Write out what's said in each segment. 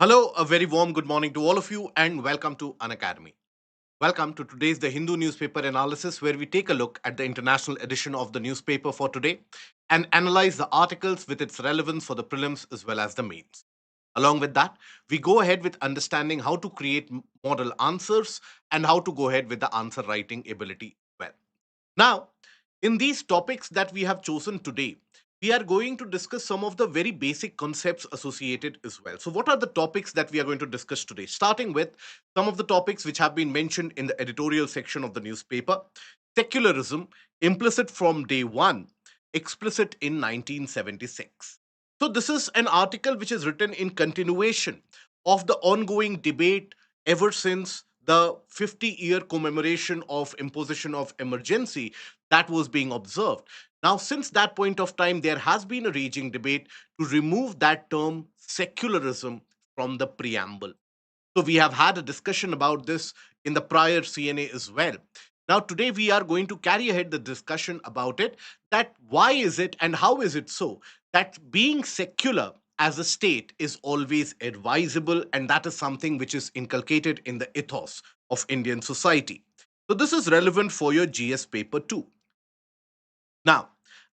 Hello, a very warm good morning to all of you, and welcome to Unacademy. Welcome to today's The Hindu newspaper analysis, where we take a look at the international edition of the newspaper for today and analyze the articles with its relevance for the prelims as well as the mains. Along with that, we go ahead with understanding how to create model answers and how to go ahead with the answer writing ability as well. Now, in these topics that we have chosen today, we are going to discuss some of the very basic concepts associated as well. So, what are the topics that we are going to discuss today? Starting with some of the topics which have been mentioned in the editorial section of the newspaper: secularism, implicit from day one, explicit in 1976. So, this is an article which is written in continuation of the ongoing debate ever since the 50-year commemoration of imposition of emergency that was being observed. Now, since that point of time, there has been a raging debate to remove that term secularism from the preamble. So, we have had a discussion about this in the prior CNA as well. Now, today we are going to carry ahead the discussion about it, that why is it and how is it so that being secular as a state is always advisable, and that is something which is inculcated in the ethos of Indian society. So, this is relevant for your GS paper too. Now,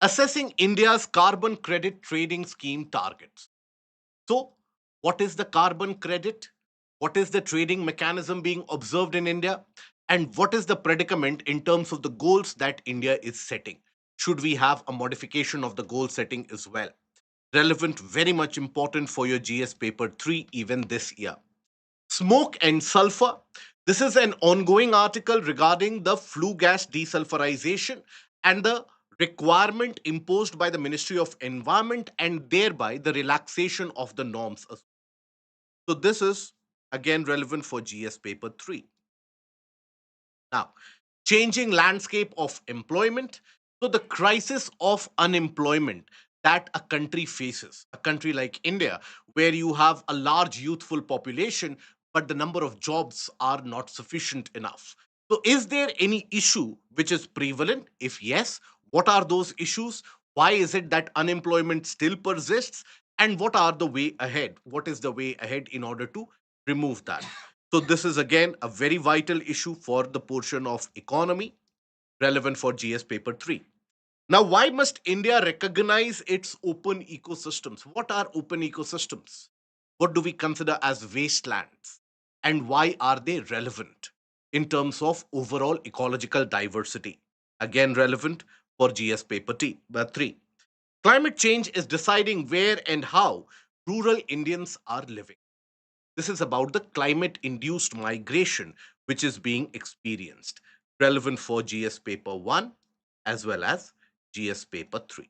assessing India's carbon credit trading scheme targets. So, what is the carbon credit? What is the trading mechanism being observed in India? And what is the predicament in terms of the goals that India is setting? Should we have a modification of the goal setting as well? Relevant, very much important for your GS paper 3 even this year. Smoke and sulfur. This is an ongoing article regarding the flue gas desulfurization and the requirement imposed by the Ministry of Environment and thereby the relaxation of the norms. So, this is again relevant for GS paper 3. Now, changing landscape of employment. So, the crisis of unemployment that a country faces, a country like India, where you have a large youthful population, but the number of jobs are not sufficient enough. So, is there any issue which is prevalent? If yes, what are those issues? Why is it that unemployment still persists? And what are the way ahead? What is the way ahead in order to remove that? So, this is again a very vital issue for the portion of economy relevant for GS paper 3. Now, why must India recognize its open ecosystems? What are open ecosystems? What do we consider as wastelands? And why are they relevant in terms of overall ecological diversity? Again, relevant for GS paper 3. Climate change is deciding where and how rural Indians are living. This is about the climate induced migration which is being experienced, relevant for GS paper 1 as well as GS paper 3.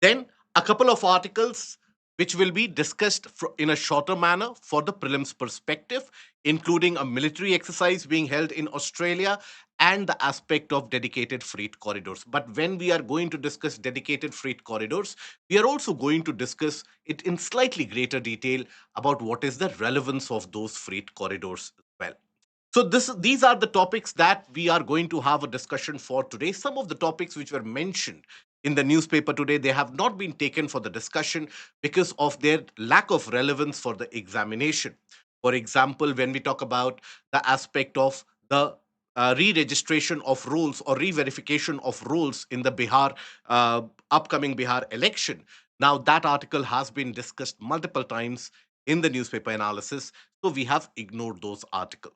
Then a couple of articles which will be discussed in a shorter manner for the prelims perspective, including a military exercise being held in Australia and the aspect of dedicated freight corridors. But when we are going to discuss dedicated freight corridors, we are also going to discuss it in slightly greater detail about what is the relevance of those freight corridors as well. So these are the topics that we are going to have a discussion for today. Some of the topics which were mentioned in the newspaper today, they have not been taken for the discussion because of their lack of relevance for the examination. For example, when we talk about the aspect of the re-registration of roles or re-verification of roles in the Bihar upcoming Bihar election. Now that article has been discussed multiple times in the newspaper analysis, so we have ignored those articles.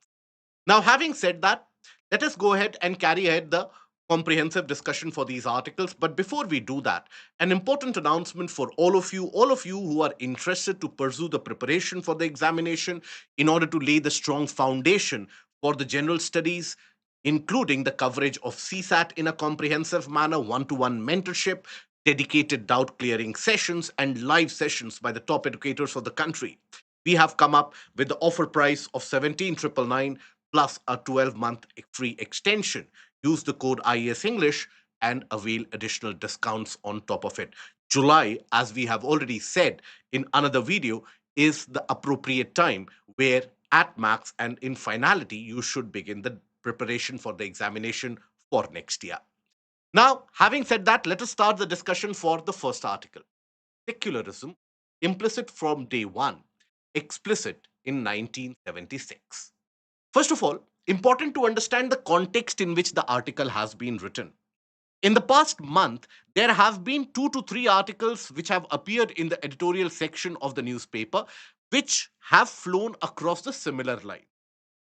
Now, having said that, let us go ahead and carry ahead the comprehensive discussion for these articles. But before we do that, an important announcement for all of you who are interested to pursue the preparation for the examination in order to lay the strong foundation for the general studies, including the coverage of CSAT in a comprehensive manner, one-to-one mentorship, dedicated doubt clearing sessions, and live sessions by the top educators of the country. We have come up with the offer price of 17,999 plus a 12-month free extension. Use the code IES English and avail additional discounts on top of it. July, as we have already said in another video, is the appropriate time where at max and in finality you should begin the preparation for the examination for next year. Now, having said that, let us start the discussion for the first article. Secularism, implicit from day one, explicit in 1976. First of all, important to understand the context in which the article has been written. In the past month, there have been 2 to 3 articles which have appeared in the editorial section of the newspaper, which have flown across the similar line.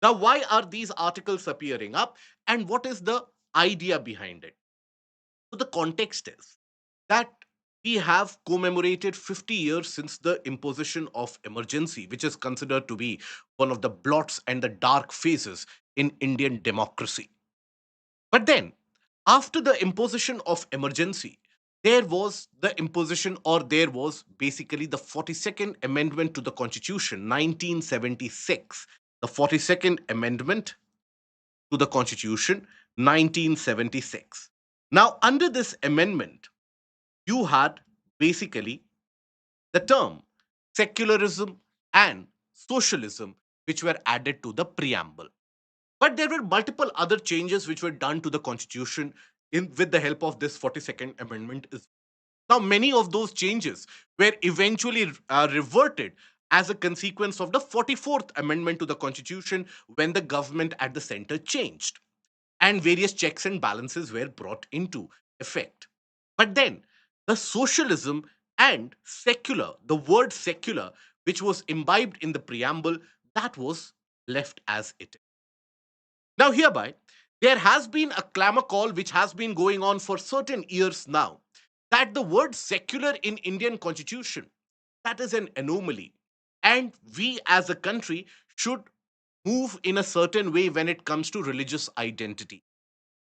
Now, why are these articles appearing up, and what is the idea behind it? So, the context is that we have commemorated 50 years since the imposition of emergency, which is considered to be one of the blots and the dark phases in Indian democracy. But then, after the imposition of emergency, there was the imposition, or there was basically the 42nd Amendment to the Constitution, 1976. The 42nd Amendment to the Constitution, 1976. Now, under this amendment, you had basically the term secularism and socialism, which were added to the preamble. But there were multiple other changes which were done to the constitution with the help of this 42nd Amendment. Now, many of those changes were eventually reverted as a consequence of the 44th Amendment to the Constitution when the government at the center changed and various checks and balances were brought into effect. But then, the socialism and secular, the word secular, which was imbibed in the preamble, that was left as it is. Now, hereby, there has been a clamor call which has been going on for certain years now that the word secular in Indian constitution, that is an anomaly. And we as a country should move in a certain way when it comes to religious identity.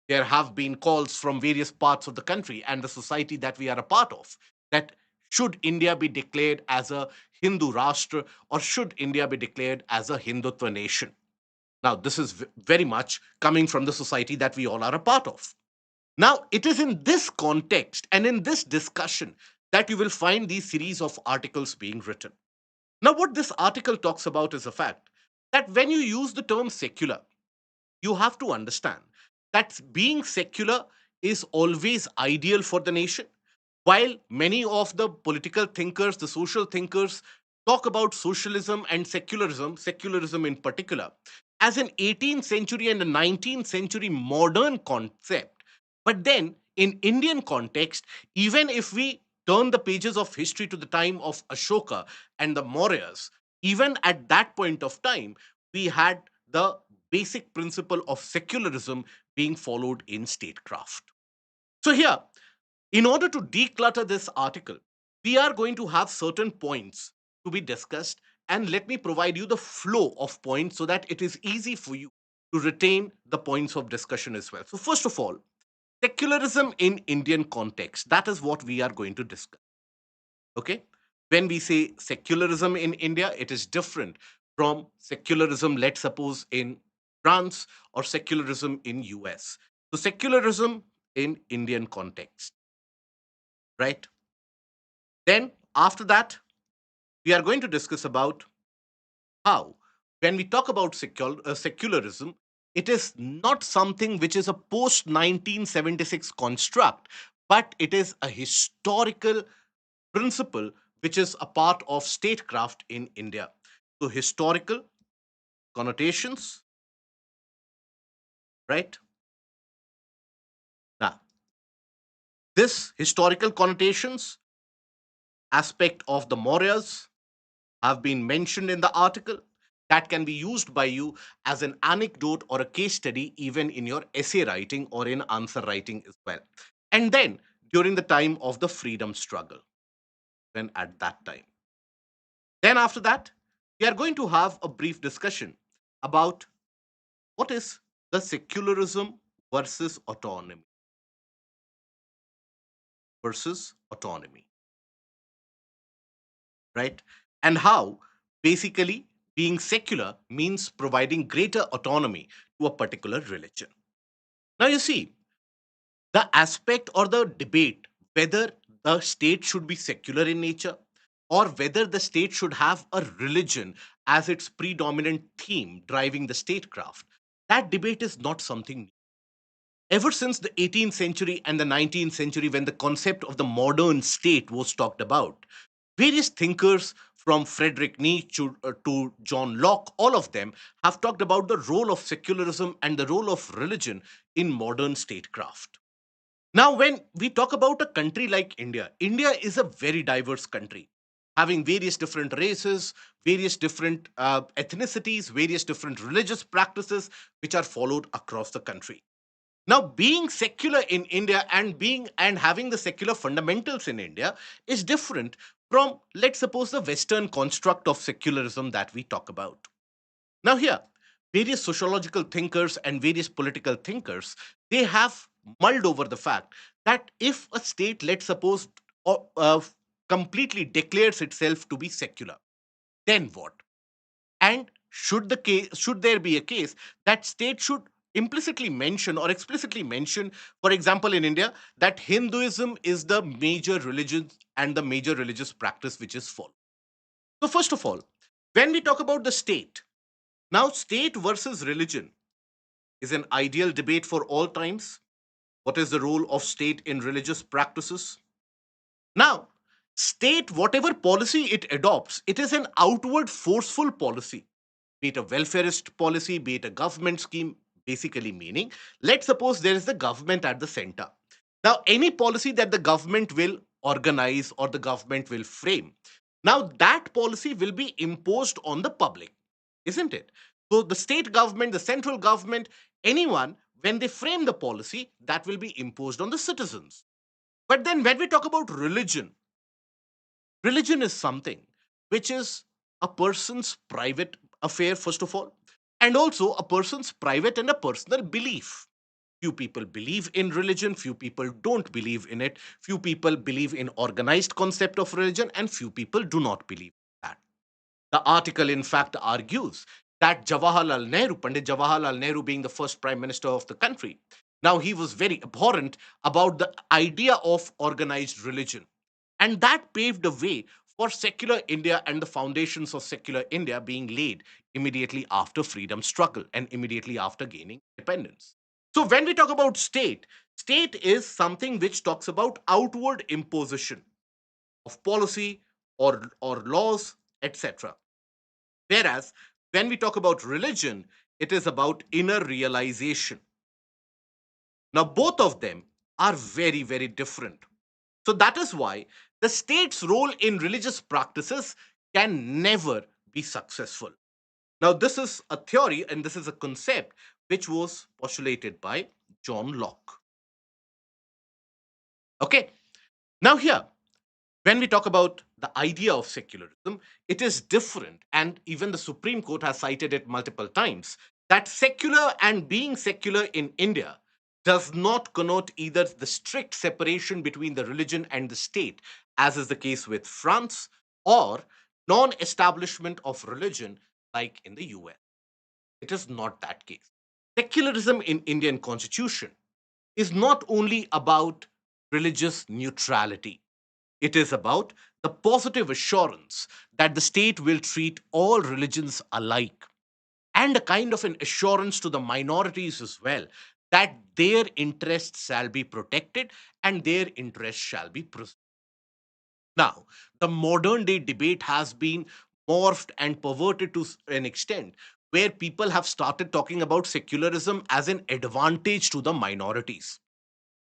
There have been calls from various parts of the country and the society that we are a part of that should India be declared as a Hindu Rashtra, or should India be declared as a Hindutva nation? Now, this is very much coming from the society that we all are a part of. Now, it is in this context and in this discussion that you will find these series of articles being written. Now, what this article talks about is the fact that when you use the term secular, you have to understand that being secular is always ideal for the nation. While many of the political thinkers, the social thinkers, talk about socialism and secularism, secularism in particular, as an 18th century and a 19th century modern concept. But then, in Indian context, even if we turn the pages of history to the time of Ashoka and the Mauryas, even at that point of time, we had the basic principle of secularism being followed in statecraft. So, here, in order to declutter this article, we are going to have certain points to be discussed, and let me provide you the flow of points so that it is easy for you to retain the points of discussion as well. So, first of all, secularism in Indian context, that is what we are going to discuss. Okay? When we say secularism in India, it is different from secularism, let's suppose, in France or secularism in US. So, secularism in Indian context, right? Then, after that, we are going to discuss about how, when we talk about secularism, it is not something which is a post 1976 construct, but it is a historical principle which is a part of statecraft in India. So, historical connotations, right? Now, this historical connotations aspect of the Mauryas have been mentioned in the article that can be used by you as an anecdote or a case study, even in your essay writing or in answer writing as well. And then during the time of the freedom struggle, when at that time. Then after that, we are going to have a brief discussion about what is the secularism versus autonomy versus autonomy, right? And how basically being secular means providing greater autonomy to a particular religion. Now, you see, the aspect or the debate whether the state should be secular in nature or whether the state should have a religion as its predominant theme driving the statecraft, that debate is not something new. Ever since the 18th century and the 19th century, when the concept of the modern state was talked about, various thinkers from Friedrich Nietzsche to John Locke, all of them have talked about the role of secularism and the role of religion in modern statecraft. Now, when we talk about a country like India, India is a very diverse country, having various different races, various different ethnicities, various different religious practices which are followed across the country. Now, being secular in India and being and having the secular fundamentals in India is different from, let's suppose, the Western construct of secularism that we talk about. Now, here, various sociological thinkers and various political thinkers, they have mulled over the fact that if a state, let's suppose, completely declares itself to be secular, then what? And should there be a case that state should implicitly mention or explicitly mention, for example, in India, that Hinduism is the major religion and the major religious practice which is followed? So, first of all, when we talk about the state, now state versus religion is an ideal debate for all times. What is the role of state in religious practices? Now, state, whatever policy it adopts, it is an outward forceful policy, be it a welfarist policy, be it a government scheme, basically meaning, let's suppose there is the government at the center. Now, any policy that the government will organize or the government will frame, now that policy will be imposed on the public, isn't it? So, the state government, the central government, anyone, when they frame the policy, that will be imposed on the citizens. But then, when we talk about religion, religion is something which is a person's private affair, first of all, and also a person's private and a personal belief. Few people believe in religion, few people don't believe in it, few people believe in organized concept of religion, and few people do not believe that. The article, in fact, argues that Pandit Jawaharlal Nehru, being the first prime minister of the country, now he was very abhorrent about the idea of organized religion. And that paved the way for secular India and the foundations of secular India being laid immediately after freedom struggle and immediately after gaining independence. So when we talk about state, state is something which talks about outward imposition of policy or laws, etc. Whereas when we talk about religion, it is about inner realization. Now, both of them are very, very different. So that is why the state's role in religious practices can never be successful. Now, this is a theory and this is a concept which was postulated by John Locke. Okay. Now, here, when we talk about the idea of secularism, it is different, and even the Supreme Court has cited it multiple times, that secular and being secular in India does not connote either the strict separation between the religion and the state, as is the case with France, or non establishment of religion like in the US. It is not that case. Secularism in Indian constitution is not only about religious neutrality, it is about the positive assurance that the state will treat all religions alike, and a kind of an assurance to the minorities as well that their interests shall be protected and their interests shall be preserved. Now, the modern day debate has been morphed and perverted to an extent where people have started talking about secularism as an advantage to the minorities.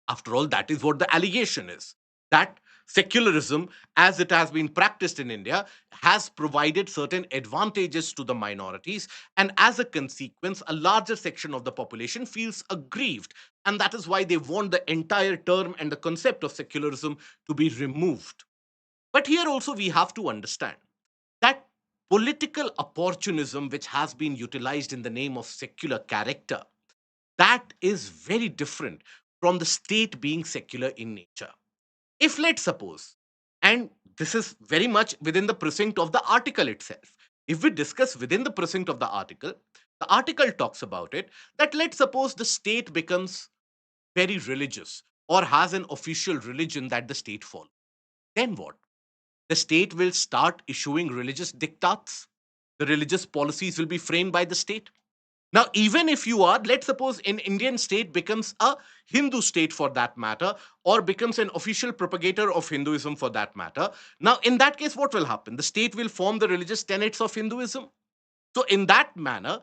After all, that is what the allegation is, that secularism, as it has been practiced in India, has provided certain advantages to the minorities. And as a consequence, a larger section of the population feels aggrieved. And that is why they want the entire term and the concept of secularism to be removed. But here also, we have to understand that political opportunism, which has been utilized in the name of secular character, that is very different from the state being secular in nature. If, let's suppose, and this is very much within the precinct of the article itself, if we discuss within the precinct of the article talks about it, that let's suppose the state becomes very religious or has an official religion that the state follows. Then what? The state will start issuing religious diktats. The religious policies will be framed by the state. Now, even if you are, let's suppose an Indian state becomes a Hindu state for that matter, or becomes an official propagator of Hinduism for that matter. Now, in that case, what will happen? The state will form the religious tenets of Hinduism. So, in that manner,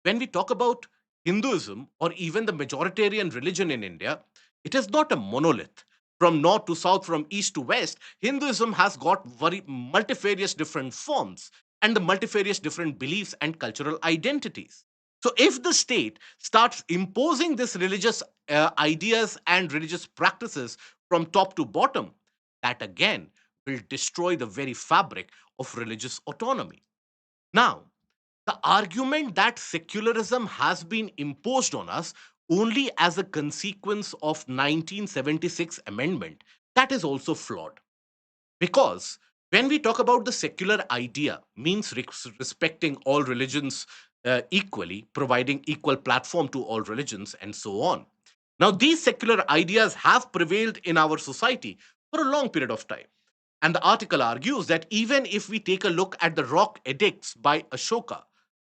when we talk about Hinduism or even the majoritarian religion in India, it is not a monolith. From north to south, from east to west, Hinduism has got very multifarious different forms and the multifarious different beliefs and cultural identities. So, if the state starts imposing these religious ideas and religious practices from top to bottom, that again will destroy the very fabric of religious autonomy. Now, the argument that secularism has been imposed on us only as a consequence of 1976 amendment, that is also flawed. Because when we talk about the secular idea, means respecting all religions equally, providing equal platform to all religions, and so on. Now, these secular ideas have prevailed in our society for a long period of time. And the article argues that even if we take a look at the rock edicts by Ashoka,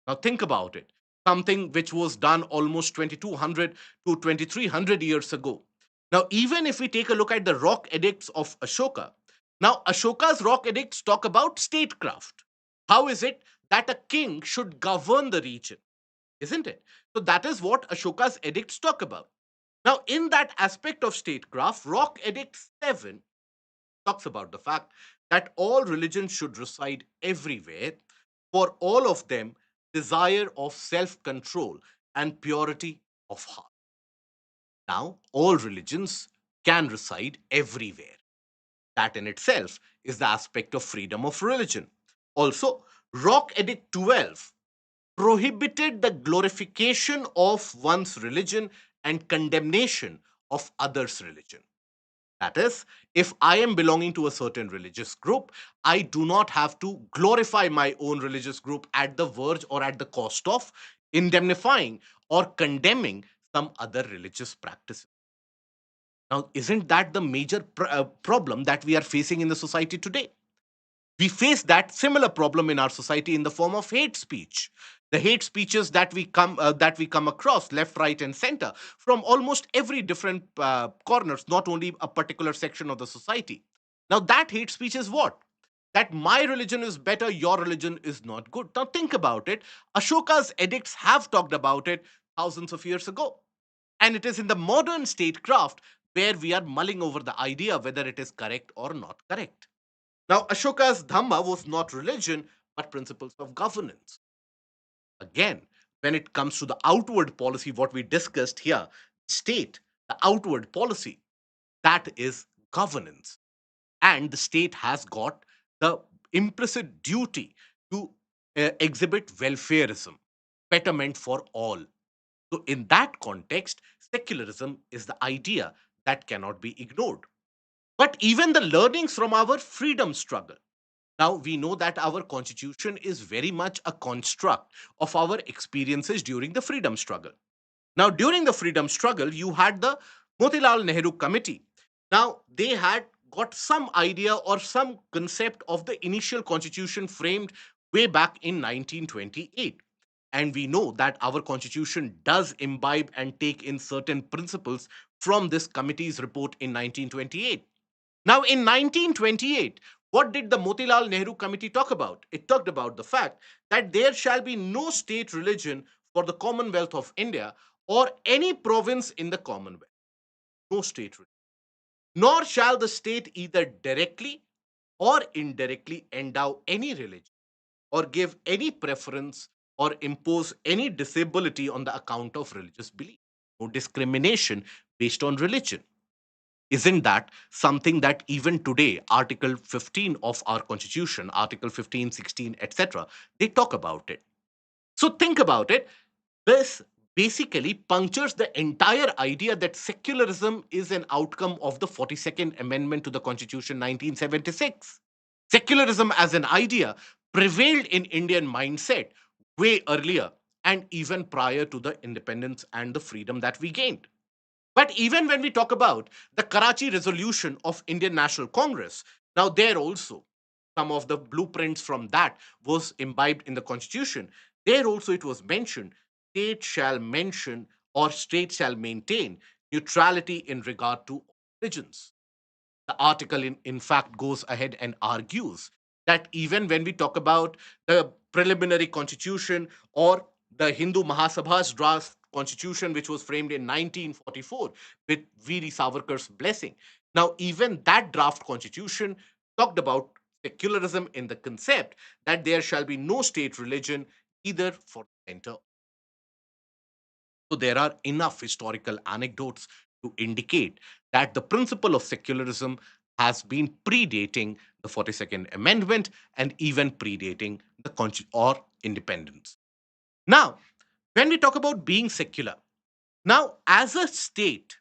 now think about it, something which was done almost 2200 to 2300 years ago. Now, even if we take a look at the rock edicts of Ashoka, now Ashoka's rock edicts talk about statecraft. How is it that a king should govern the region? Isn't it? So that is what Ashoka's edicts talk about. Now, in that aspect of statecraft, Rock Edict 7 talks about the fact that all religions should reside everywhere, for all of them desire of self control and purity of heart. Now, all religions can reside everywhere. That in itself is the aspect of freedom of religion. Also, Rock Edict 12 prohibited the glorification of one's religion and condemnation of others' religion. That is, if I am belonging to a certain religious group, I do not have to glorify my own religious group at the verge or at the cost of indemnifying or condemning some other religious practice. Now, isn't that the major problem that we are facing in the society today? We face that similar problem in our society in the form of hate speech. The hate speeches that we come across left, right, and center from almost every different corners, not only a particular section of the society. Now, that hate speech is what? That my religion is better, your religion is not good. Now, think about it. Ashoka's edicts have talked about it thousands of years ago. And it is in the modern statecraft where we are mulling over the idea whether it is correct or not correct. Now, Ashoka's Dhamma was not religion, but principles of governance. Again, when it comes to the outward policy, what we discussed here, state, the outward policy, that is governance. And the state has got the implicit duty to exhibit welfareism, betterment for all. So, in that context, secularism is the idea that cannot be ignored. But even the learnings from our freedom struggle. Now, we know that our constitution is very much a construct of our experiences during the freedom struggle. Now, during the freedom struggle, you had the Motilal Nehru Committee. Now, they had got some idea or some concept of the initial constitution framed way back in 1928. And we know that our constitution does imbibe and take in certain principles from this committee's report in 1928. Now, in 1928, what did the Motilal Nehru Committee talk about? It talked about the fact that there shall be no state religion for the Commonwealth of India or any province in the Commonwealth. No state religion. Nor shall the state either directly or indirectly endow any religion or give any preference or impose any disability on the account of religious belief. No discrimination based on religion. Isn't that something that even today, Article 15 of our Constitution, Article 15, 16, etc., they talk about it? So think about it. This basically punctures the entire idea that secularism is an outcome of the 42nd Amendment to the Constitution 1976. Secularism as an idea prevailed in Indian mindset way earlier and even prior to the independence and the freedom that we gained. But even when we talk about the Karachi resolution of Indian National Congress, now there also some of the blueprints from that was imbibed in the constitution. There also it was mentioned state shall mention or state shall maintain neutrality in regard to religions. The article, in fact, goes ahead and argues that even when we talk about the preliminary constitution or the Hindu Mahasabha's draft constitution, which was framed in 1944 with Veer Savarkar's blessing, now even that draft constitution talked about secularism in the concept that there shall be no state religion either for the center. So there are enough historical anecdotes to indicate that the principle of secularism has been predating the 42nd Amendment and even predating the or independence. Now, when we talk about being secular, now as a state,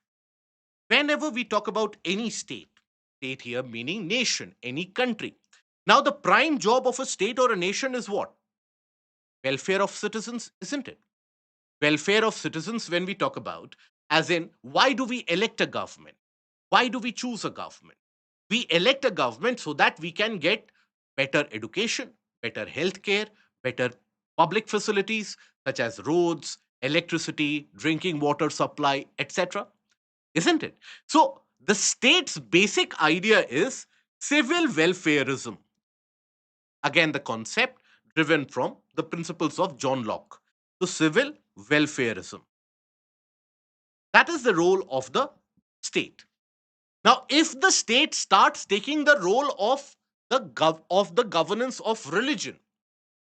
whenever we talk about any state, state here meaning nation, any country. Now, the prime job of a state or a nation is what? Welfare of citizens, isn't it? Welfare of citizens, when we talk about, as in, why do we elect a government? Why do we choose a government? We elect a government so that we can get better education, better healthcare, better public facilities such as roads, electricity, drinking water supply, etc. Isn't it? So the state's basic idea is civil welfareism. Again, the concept driven from the principles of John Locke. So civil welfareism. That is the role of the state. Now, if the state starts taking the role of the governance of religion,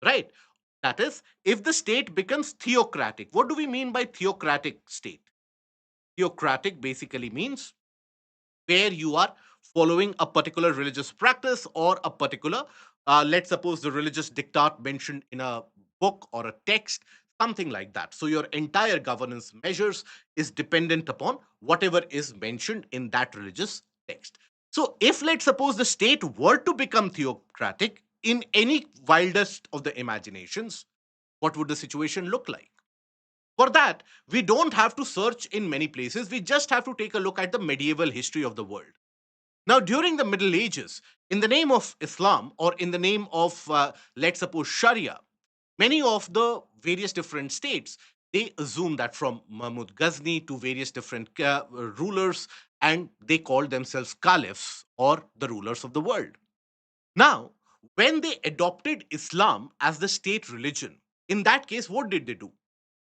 right? That is, if the state becomes theocratic. What do we mean by theocratic state? Theocratic basically means where you are following a particular religious practice or a particular, let's suppose the religious diktat mentioned in a book or a text, something like that. So your entire governance measures is dependent upon whatever is mentioned in that religious text. So if, let's suppose, the state were to become theocratic in any wildest of the imaginations, what would the situation look like? For that, we don't have to search in many places. We just have to take a look at the medieval history of the world. Now, during the Middle Ages, in the name of Islam or in the name of, let's suppose, Sharia, many of the various different states, they assume that from Mahmud Ghazni to various different rulers, and they called themselves caliphs or the rulers of the world. Now, when they adopted Islam as the state religion, in that case, what did they do?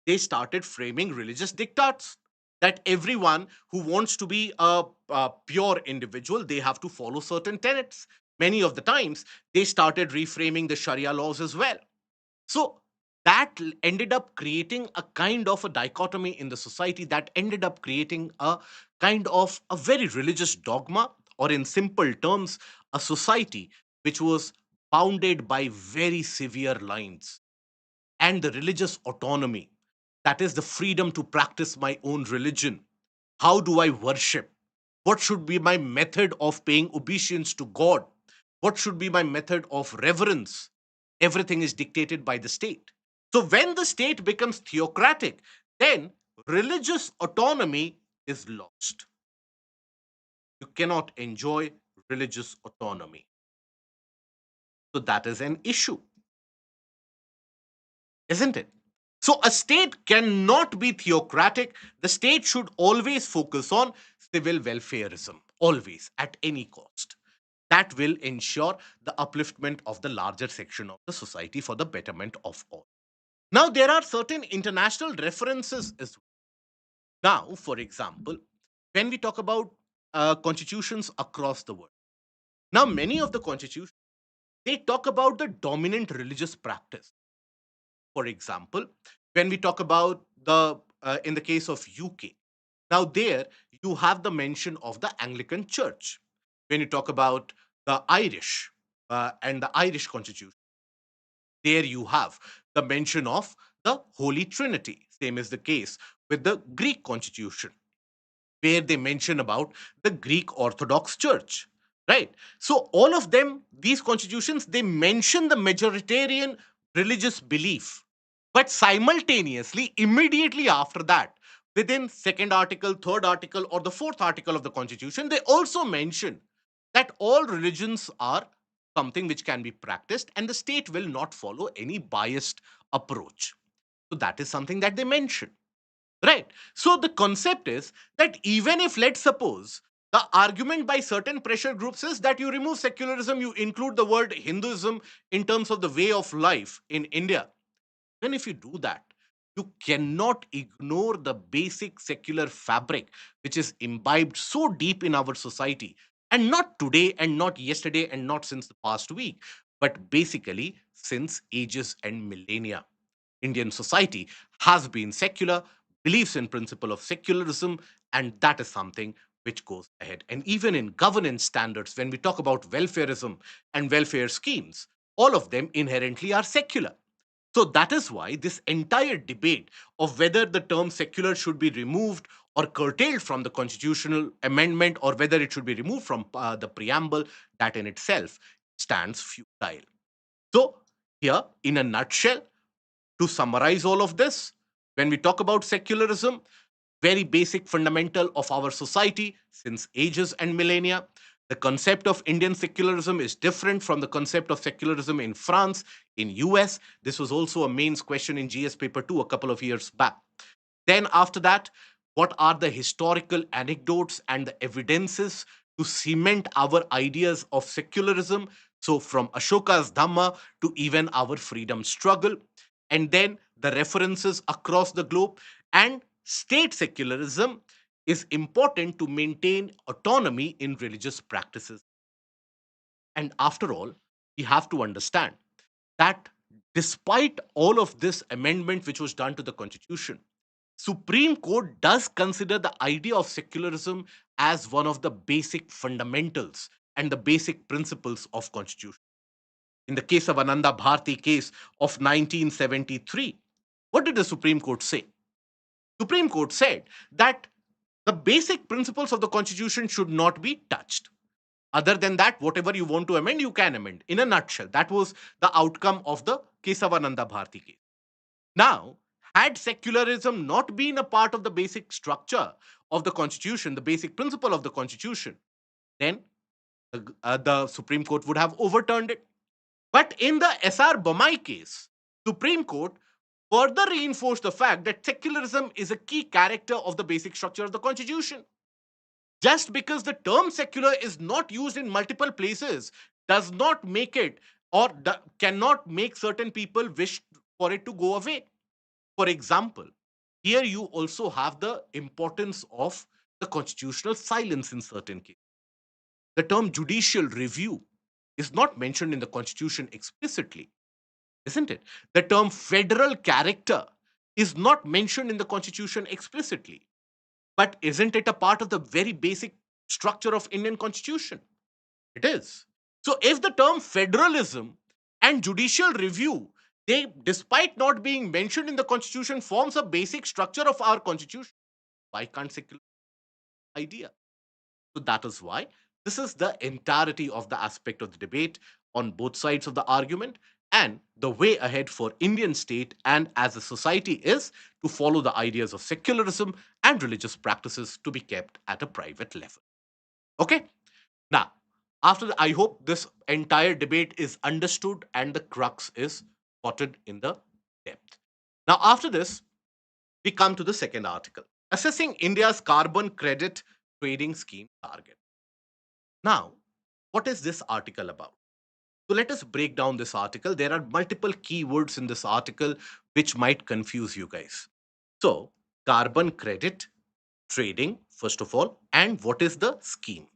They started framing religious diktats that everyone who wants to be a pure individual, they have to follow certain tenets. Many of the times, they started reframing the Sharia laws as well. So that ended up creating a kind of a dichotomy in the society, that ended up creating a kind of a very religious dogma, or in simple terms, a society which was bounded by very severe lines. And the religious autonomy, that is the freedom to practice my own religion. How do I worship? What should be my method of paying obeisance to God? What should be my method of reverence? Everything is dictated by the state. So when the state becomes theocratic, then religious autonomy is lost. You cannot enjoy religious autonomy. So that is an issue, isn't it? So a state cannot be theocratic. The state should always focus on civil welfareism, always, at any cost. That will ensure the upliftment of the larger section of the society for the betterment of all. Now, there are certain international references as well. Now, for example, when we talk about constitutions across the world, now many of the constitutions, they talk about the dominant religious practice. For example, when we talk about the in the case of UK, now there you have the mention of the Anglican Church. When you talk about the Irish and the Irish Constitution, there you have the mention of the Holy Trinity. Same is the case with the Greek Constitution, where they mention about the Greek Orthodox Church, right? So all of them, these constitutions, they mention the majoritarian religious belief, but simultaneously, immediately after that, within second article, third article, or the fourth article of the constitution, they also mention that all religions are something which can be practiced and the state will not follow any biased approach. So that is something that they mention. Right. So the concept is that even if, let's suppose, the argument by certain pressure groups is that you remove secularism, you include the word Hinduism in terms of the way of life in India. Then, if you do that, you cannot ignore the basic secular fabric which is imbibed so deep in our society. And not today, and not yesterday, and not since the past week, but basically since ages and millennia. Indian society has been secular, believes in principle of secularism, and that is something which goes ahead. And even in governance standards, when we talk about welfareism and welfare schemes, all of them inherently are secular. So that is why this entire debate of whether the term secular should be removed or curtailed from the constitutional amendment, or whether it should be removed from the preamble, that in itself stands futile. So, here, in a nutshell, to summarize all of this, when we talk about secularism, very basic fundamental of our society since ages and millennia. The concept of Indian secularism is different from the concept of secularism in France, in US. This was also a mains question in GS paper 2 a couple of years back. Then, after that, what are the historical anecdotes and the evidences to cement our ideas of secularism? So, from Ashoka's Dhamma to even our freedom struggle. And then the references across the globe. And state secularism is important to maintain autonomy in religious practices. And after all, we have to understand that despite all of this amendment which was done to the constitution, Supreme Court does consider the idea of secularism as one of the basic fundamentals and the basic principles of constitution. In the case of Ananda Bharti case of 1973, what did the Supreme Court say? Supreme Court said that the basic principles of the constitution should not be touched. Other than that, whatever you want to amend, you can amend. In a nutshell, that was the outcome of the Kesavananda Bharti case. Now, had secularism not been a part of the basic structure of the constitution, the basic principle of the constitution, then the Supreme Court would have overturned it. But in the SR Bomai case, Supreme Court further reinforced the fact that secularism is a key character of the basic structure of the constitution. Just because the term secular is not used in multiple places does not make it, or cannot make certain people wish for it to go away. For example, here you also have the importance of the constitutional silence in certain cases. The term judicial review is not mentioned in the constitution explicitly, isn't it? The term federal character is not mentioned in the constitution explicitly. But isn't it a part of the very basic structure of Indian constitution? It is. So if the term federalism and judicial review, they, despite not being mentioned in the constitution, forms a basic structure of our constitution, why can't secular idea? So that is why this is the entirety of the aspect of the debate on both sides of the argument, and the way ahead for Indian state and as a society is to follow the ideas of secularism and religious practices to be kept at a private level. Okay? Now, I hope this entire debate is understood and the crux is gotten in the depth. Now, after this, we come to the second article, assessing India's carbon credit trading scheme target. Now, what is this article about? So let us break down this article. There are multiple keywords in this article which might confuse you guys. So, carbon credit trading, first of all, and what is the scheme?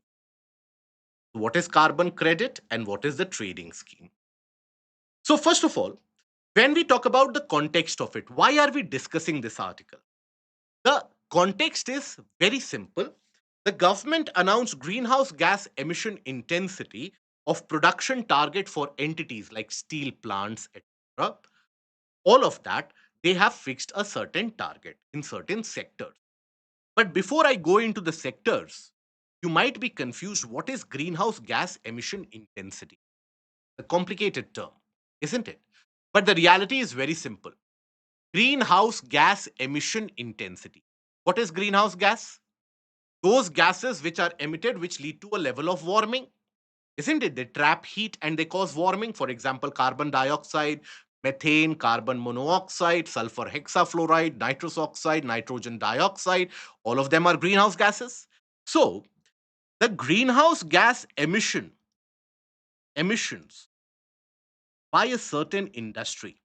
What is carbon credit and what is the trading scheme? So, first of all, when we talk about the context of it, why are we discussing this article? The context is very simple. The government announced greenhouse gas emission intensity of production target for entities like steel plants, etc. All of that, they have fixed a certain target in certain sectors. But before I go into the sectors, you might be confused what is greenhouse gas emission intensity? A complicated term, isn't it? But the reality is very simple. Greenhouse gas emission intensity. What is greenhouse gas? Those gases which are emitted which lead to a level of warming, isn't it? They trap heat and they cause warming. For example, carbon dioxide, methane, carbon monoxide, sulfur hexafluoride, nitrous oxide, nitrogen dioxide. All of them are greenhouse gases. So the greenhouse gas emissions by a certain industry,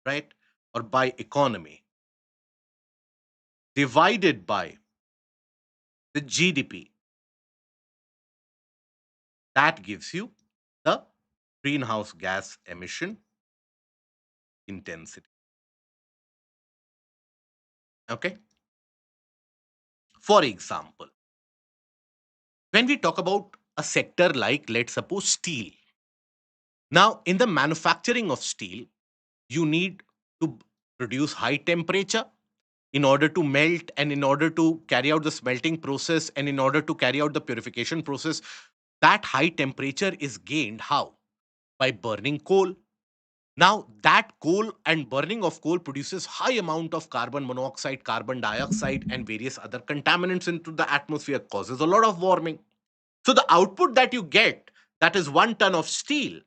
right, or by economy, divided by the GDP, that gives you the greenhouse gas emission intensity. Okay. For example, when we talk about a sector like, let's suppose, steel. Now, in the manufacturing of steel, you need to produce high temperature in order to melt, and in order to carry out the smelting process, and in order to carry out the purification process. That high temperature is gained how? By burning coal. Now, that coal and burning of coal produces high amount of carbon monoxide, carbon dioxide, and various other contaminants into the atmosphere, causes a lot of warming. So the output that you get, that is 1 ton of steel.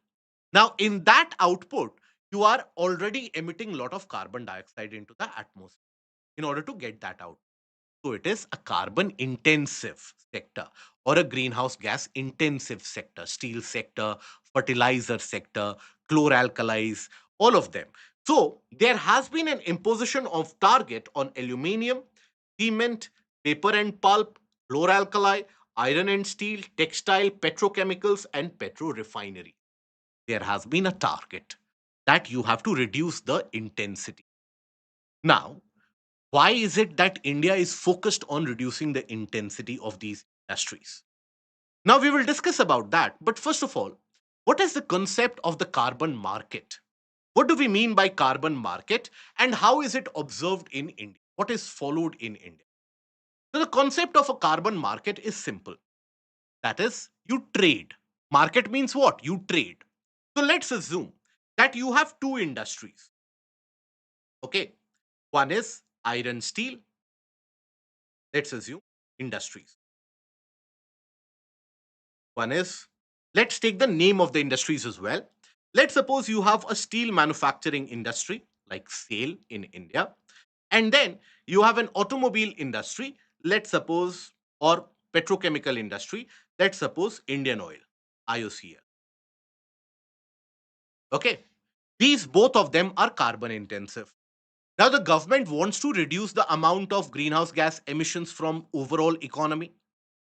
Now, in that output, you are already emitting a lot of carbon dioxide into the atmosphere in order to get that out. So it is a carbon intensive sector, or a greenhouse gas intensive sector, steel sector, fertilizer sector, chloralkalis, all of them. So there has been an imposition of target on aluminium, cement, paper and pulp, chloralkali, iron and steel, textile, petrochemicals, and petro refinery. There has been a target that you have to reduce the intensity. Now, why is it that India is focused on reducing the intensity of these industries? Now we will discuss about that. But first of all, what is the concept of the carbon market? What do we mean by carbon market, and how is it observed in India? What is followed in India? So the concept of a carbon market is simple. That is, you trade. Market means what? You trade. So let's assume that you have two industries. Okay. One is iron steel. Let's assume industries. One is, let's take the name of the industries as well. Let's suppose you have a steel manufacturing industry like SAIL in India, and then you have an automobile industry, let's suppose, or petrochemical industry, let's suppose Indian Oil, IOCL. Okay, these both of them are carbon intensive. Now the government wants to reduce the amount of greenhouse gas emissions from overall economy.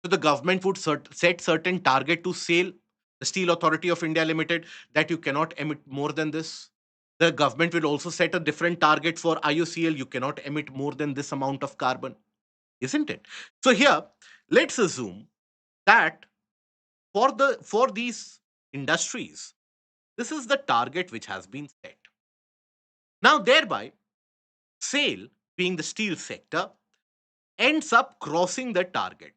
So the government would set certain target to SAIL, the Steel Authority of India Limited, that you cannot emit more than this. The government will also set a different target for IOCL. You cannot emit more than this amount of carbon, isn't it? So here, let's assume that for these industries, this is the target which has been set. Now, thereby, SAIL, being the steel sector, ends up crossing the target.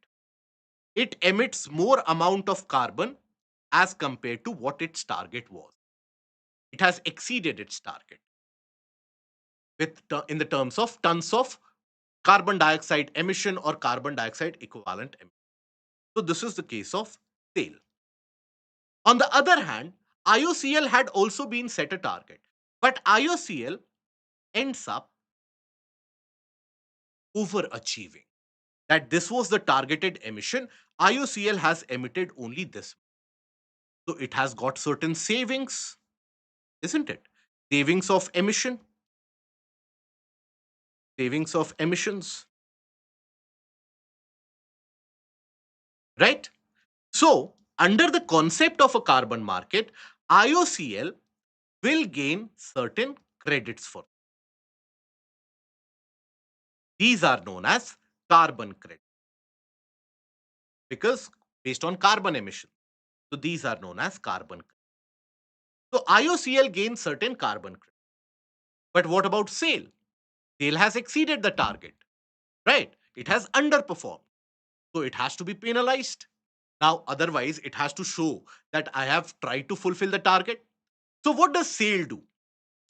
It emits more amount of carbon as compared to what its target was. It has exceeded its target in the terms of tons of carbon dioxide emission or carbon dioxide equivalent emission. So this is the case of SAIL. On the other hand, IOCL had also been set a target, but IOCL ends up overachieving. That this was the targeted emission. IOCL has emitted only this. So it has got certain savings, isn't it? Savings of emission, savings of emissions, right? So, under the concept of a carbon market, IOCL will gain certain credits for. These are known as carbon credits because based on carbon emission. So, these are known as carbon credits. So, IOCL gains certain carbon credits. But what about SAIL? SAIL has exceeded the target, right? It has underperformed. So, it has to be penalized. Now, otherwise, it has to show that I have tried to fulfill the target. So, what does SAIL do?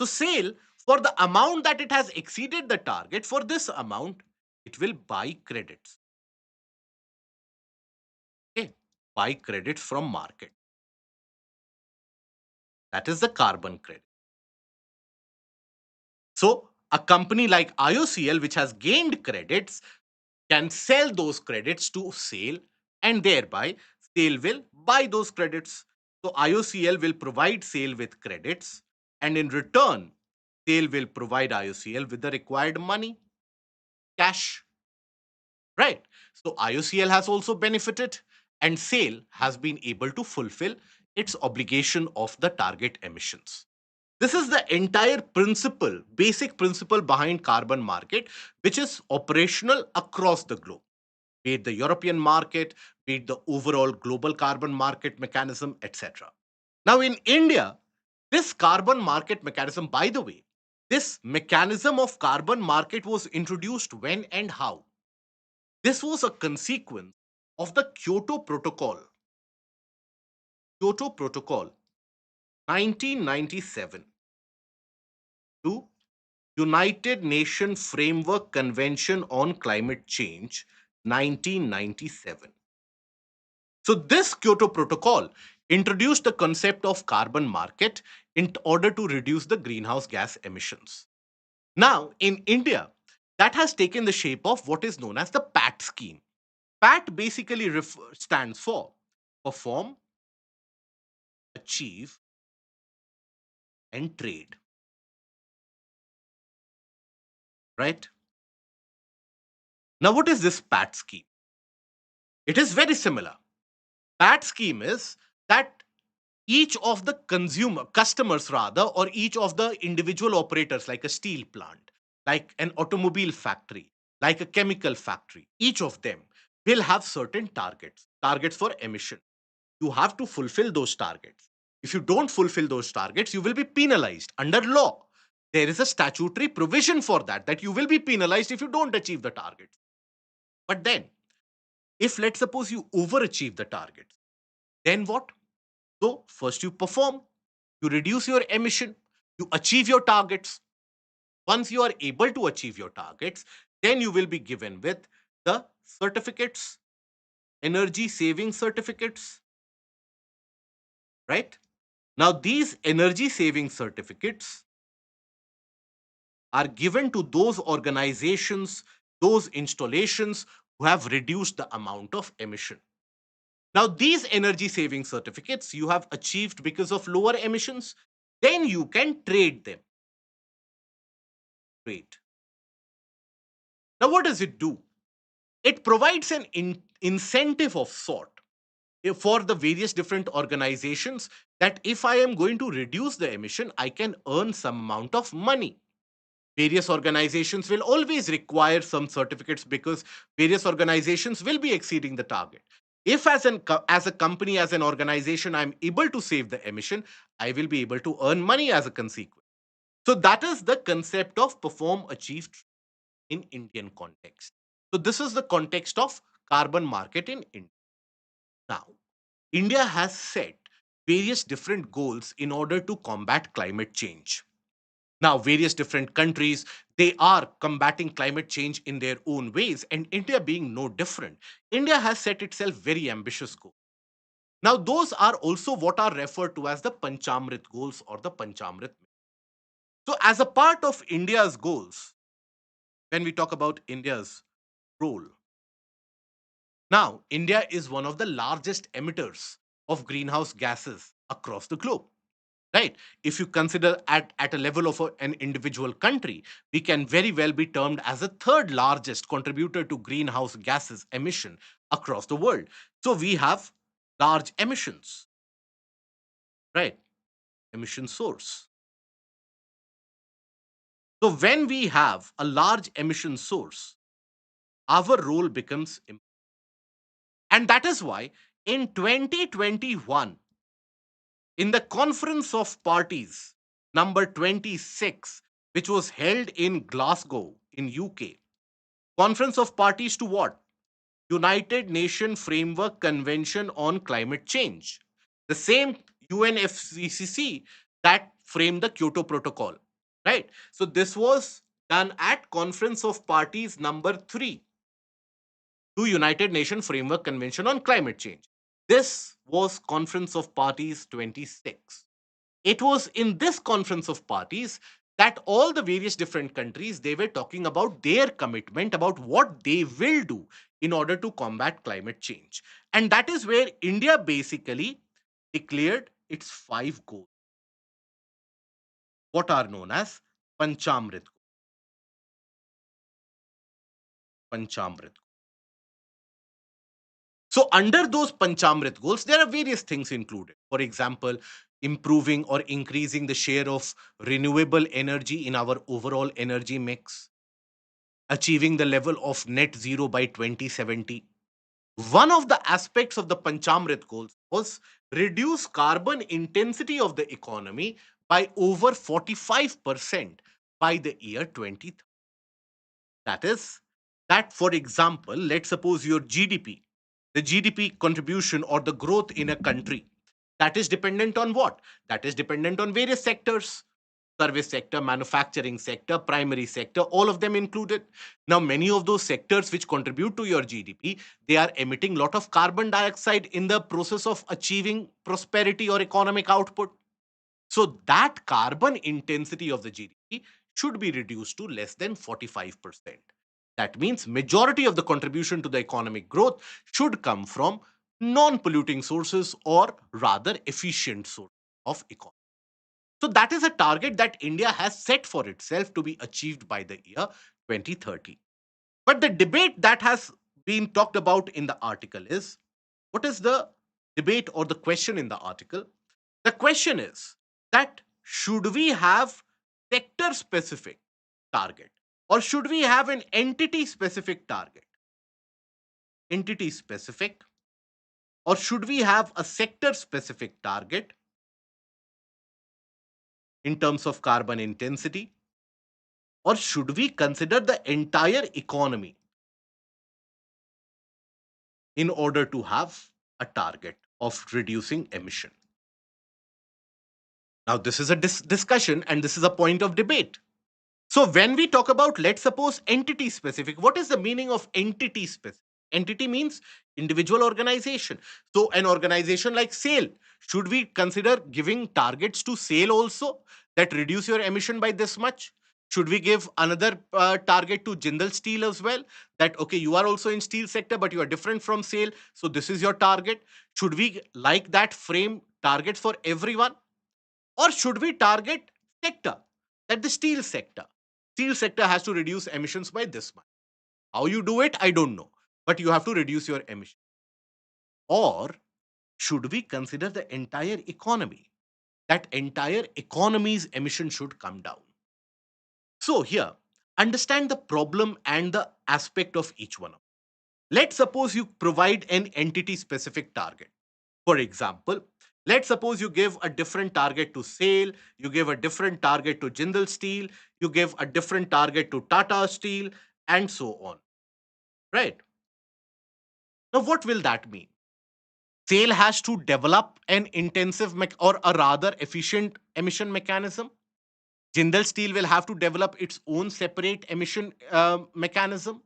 So, SAIL, for the amount that it has exceeded the target, for this amount, it will buy credits. Okay, buy credits from market. That is the carbon credit. So a company like IOCL, which has gained credits, can sell those credits to SAIL, and thereby SAIL will buy those credits. So IOCL will provide SAIL with credits, and in return, SAIL will provide IOCL with the required money, cash, right? So IOCL has also benefited, and SAIL has been able to fulfill its obligation of the target emissions. This is the entire principle, basic principle behind carbon market, which is operational across the globe, be it the European market, be it the overall global carbon market mechanism, etc. Now, in India, this carbon market mechanism, by the way, this mechanism of carbon market was introduced when and how? This was a consequence of the Kyoto Protocol 1997 to United Nations Framework Convention on Climate Change 1997. So this Kyoto Protocol introduced the concept of carbon market in order to reduce the greenhouse gas emissions. Now, in India, that has taken the shape of what is known as the PAT scheme. PAT basically stands for perform, achieve, and trade, right? Now, what is this PAT scheme? It is very similar. PAT scheme is that each of the customers rather, or each of the individual operators, like a steel plant, like an automobile factory, like a chemical factory, each of them will have certain targets for emission. You have to fulfill those targets. If you don't fulfill those targets, you will be penalized under law. There is a statutory provision for that you will be penalized if you don't achieve the targets. But then, if let's suppose you overachieve the targets, then what? So first you perform, you reduce your emission, you achieve your targets. Once you are able to achieve your targets, then you will be given with the certificates, energy saving certificates, right? Now, these energy saving certificates are given to those organizations, those installations who have reduced the amount of emission. Now, these energy saving certificates you have achieved because of lower emissions, then you can trade them. Trade. Now, what does it do? It provides an incentive of sort for the various different organizations that if I am going to reduce the emission, I can earn some amount of money. Various organizations will always require some certificates because various organizations will be exceeding the target. If as a company, as an organization, I'm able to save the emission, I will be able to earn money as a consequence. So that is the concept of perform, achieve in Indian context. So this is the context of carbon market in India. Now, India has set various different goals in order to combat climate change. Now, various different countries, they are combating climate change in their own ways, and India being no different. India has set itself very ambitious goals. Now, those are also what are referred to as the Panchamrit goals or the Panchamrit. So, as a part of India's goals, when we talk about India's role, now India is one of the largest emitters of greenhouse gases across the globe. Right? If you consider at a level of an individual country, we can very well be termed as the third largest contributor to greenhouse gases emission across the world. So we have large emissions, right? Emission source. So when we have a large emission source, our role becomes important. And that is why in 2021, in the Conference of Parties number 26, which was held in Glasgow in UK. Conference of Parties to what? United Nations Framework Convention on Climate Change. The same UNFCCC that framed the Kyoto Protocol, right? So this was done at Conference of Parties number 3 to United Nations Framework Convention on Climate Change. This was Conference of Parties 26. It was in this Conference of Parties that all the various different countries, they were talking about their commitment about what they will do in order to combat climate change. And that is where India basically declared its five goals, what are known as Panchamrit. Panchamrit. So, under those Panchamrit goals, there are various things included. For example, improving or increasing the share of renewable energy in our overall energy mix, achieving the level of net zero by 2070. One of the aspects of the Panchamrit goals was reduce carbon intensity of the economy by over 45% by the year 2030. That is, that for example, let's suppose your GDP, the GDP contribution or the growth in a country, that is dependent on what? That is dependent on various sectors: service sector, manufacturing sector, primary sector, all of them included. Now, many of those sectors which contribute to your GDP, they are emitting lot of carbon dioxide in the process of achieving prosperity or economic output. So that carbon intensity of the GDP should be reduced to less than 45%. That means majority of the contribution to the economic growth should come from non-polluting sources, or rather efficient source of economy. So that is a target that India has set for itself to be achieved by the year 2030. But the debate that has been talked about in the article is, what is the debate or the question in the article? The question is that should we have sector specific target, or should we have an entity specific target? Entity specific, or should we have a sector specific target in terms of carbon intensity, or should we consider the entire economy in order to have a target of reducing emission? Now, this is a discussion and this is a point of debate. So, when we talk about, let's suppose, entity specific, what is the meaning of entity specific? Entity means individual organization. So, an organization like SAIL, should we consider giving targets to SAIL also that reduce your emission by this much? Should we give another target to Jindal Steel as well? That, okay, you are also in steel sector, but you are different from SAIL. So, this is your target. Should we, like that, frame targets for everyone? Or should we target sector, that the steel sector has to reduce emissions by this much? How you do it, I don't know, but you have to reduce your emission. Or should we consider the entire economy, that entire economy's emission should come down? So here, understand the problem and the aspect of each one of them. Let's suppose you provide an entity specific target. For example, let's suppose you give a different target to SAIL, you give a different target to Jindal Steel, you give a different target to Tata Steel, and so on. Right? Now, what will that mean? SAIL has to develop an intensive or a rather efficient emission mechanism. Jindal Steel will have to develop its own separate emission mechanism.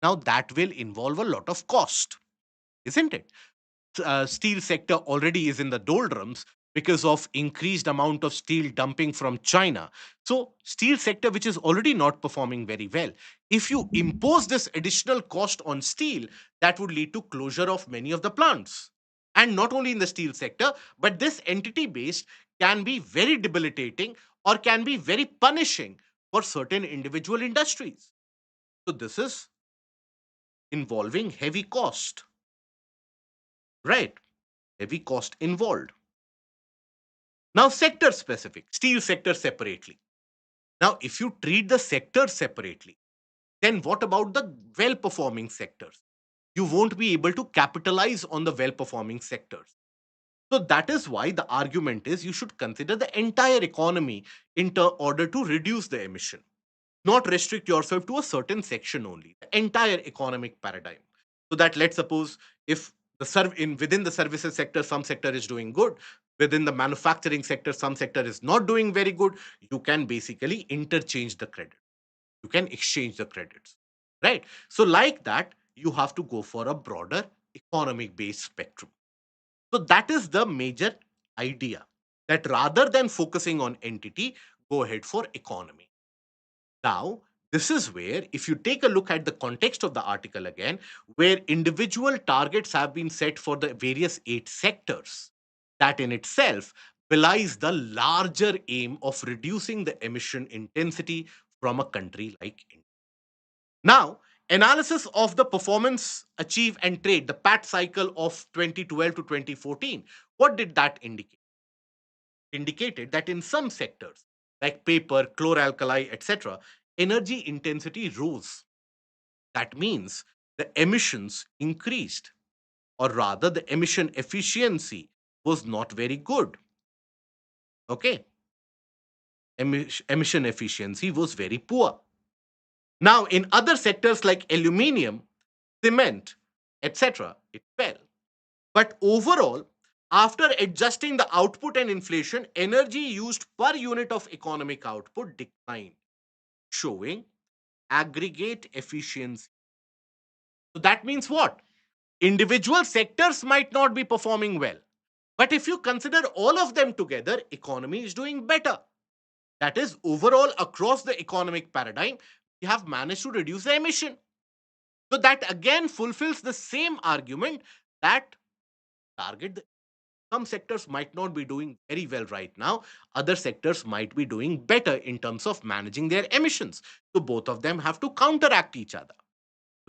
Now, that will involve a lot of cost, isn't it? Steel sector already is in the doldrums because of increased amount of steel dumping from China. So steel sector, which is already not performing very well, if you impose this additional cost on steel, that would lead to closure of many of the plants. And not only in the steel sector, but this entity based can be very debilitating or can be very punishing for certain individual industries. So this is involving heavy cost, right? Heavy cost involved. Now, sector specific, steel sector separately. Now, if you treat the sector separately, then what about the well performing sectors? You won't be able to capitalize on the well performing sectors. So, that is why the argument is you should consider the entire economy in order to reduce the emission, not restrict yourself to a certain section only, the entire economic paradigm. So that, let's suppose, if within the services sector some sector is doing good, within the manufacturing sector some sector is not doing very good, you can basically interchange the credit, you can exchange the credits, right? So like that, you have to go for a broader economic based spectrum. So that is the major idea, that rather than focusing on entity, go ahead for economy. Now, this is where, if you take a look at the context of the article again, where individual targets have been set for the various 8 sectors, that in itself belies the larger aim of reducing the emission intensity from a country like India. Now, analysis of the performance, achieve, and trade, the PAT cycle of 2012 to 2014, what did that indicate? Indicated that in some sectors, like paper, chloralkali, etc., energy intensity rose. That means the emissions increased, or rather, the emission efficiency was not very good. Okay, emission efficiency was very poor. Now, in other sectors like aluminium, cement, etc., it fell. But overall, after adjusting the output and inflation, energy used per unit of economic output declined, showing aggregate efficiency. So that means what? Individual sectors might not be performing well. But if you consider all of them together, economy is doing better. That is, overall, across the economic paradigm, we have managed to reduce the emission. So that again fulfills the same argument that target the some sectors might not be doing very well right now. Other sectors might be doing better in terms of managing their emissions. So both of them have to counteract each other.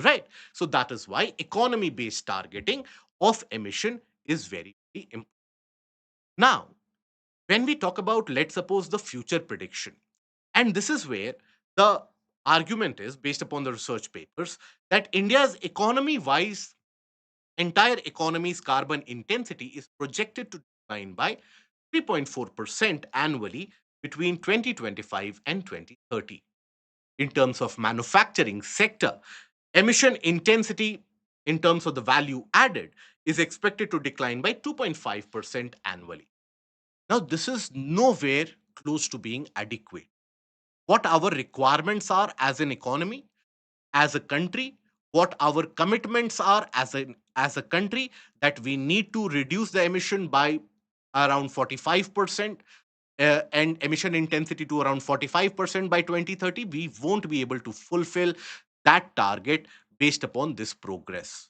Right. So that is why economy based targeting of emission is very, very important. Now, when we talk about, let's suppose, the future prediction, and this is where the argument is based upon the research papers that India's economy wise, entire economy's carbon intensity is projected to decline by 3.4% annually between 2025 and 2030. In terms of manufacturing sector, emission intensity in terms of the value added is expected to decline by 2.5% annually. Now, this is nowhere close to being adequate. What our requirements are as an economy, as a country, what our commitments are as a country, that we need to reduce the emission by around 45%, and emission intensity to around 45% by 2030, we won't be able to fulfill that target based upon this progress,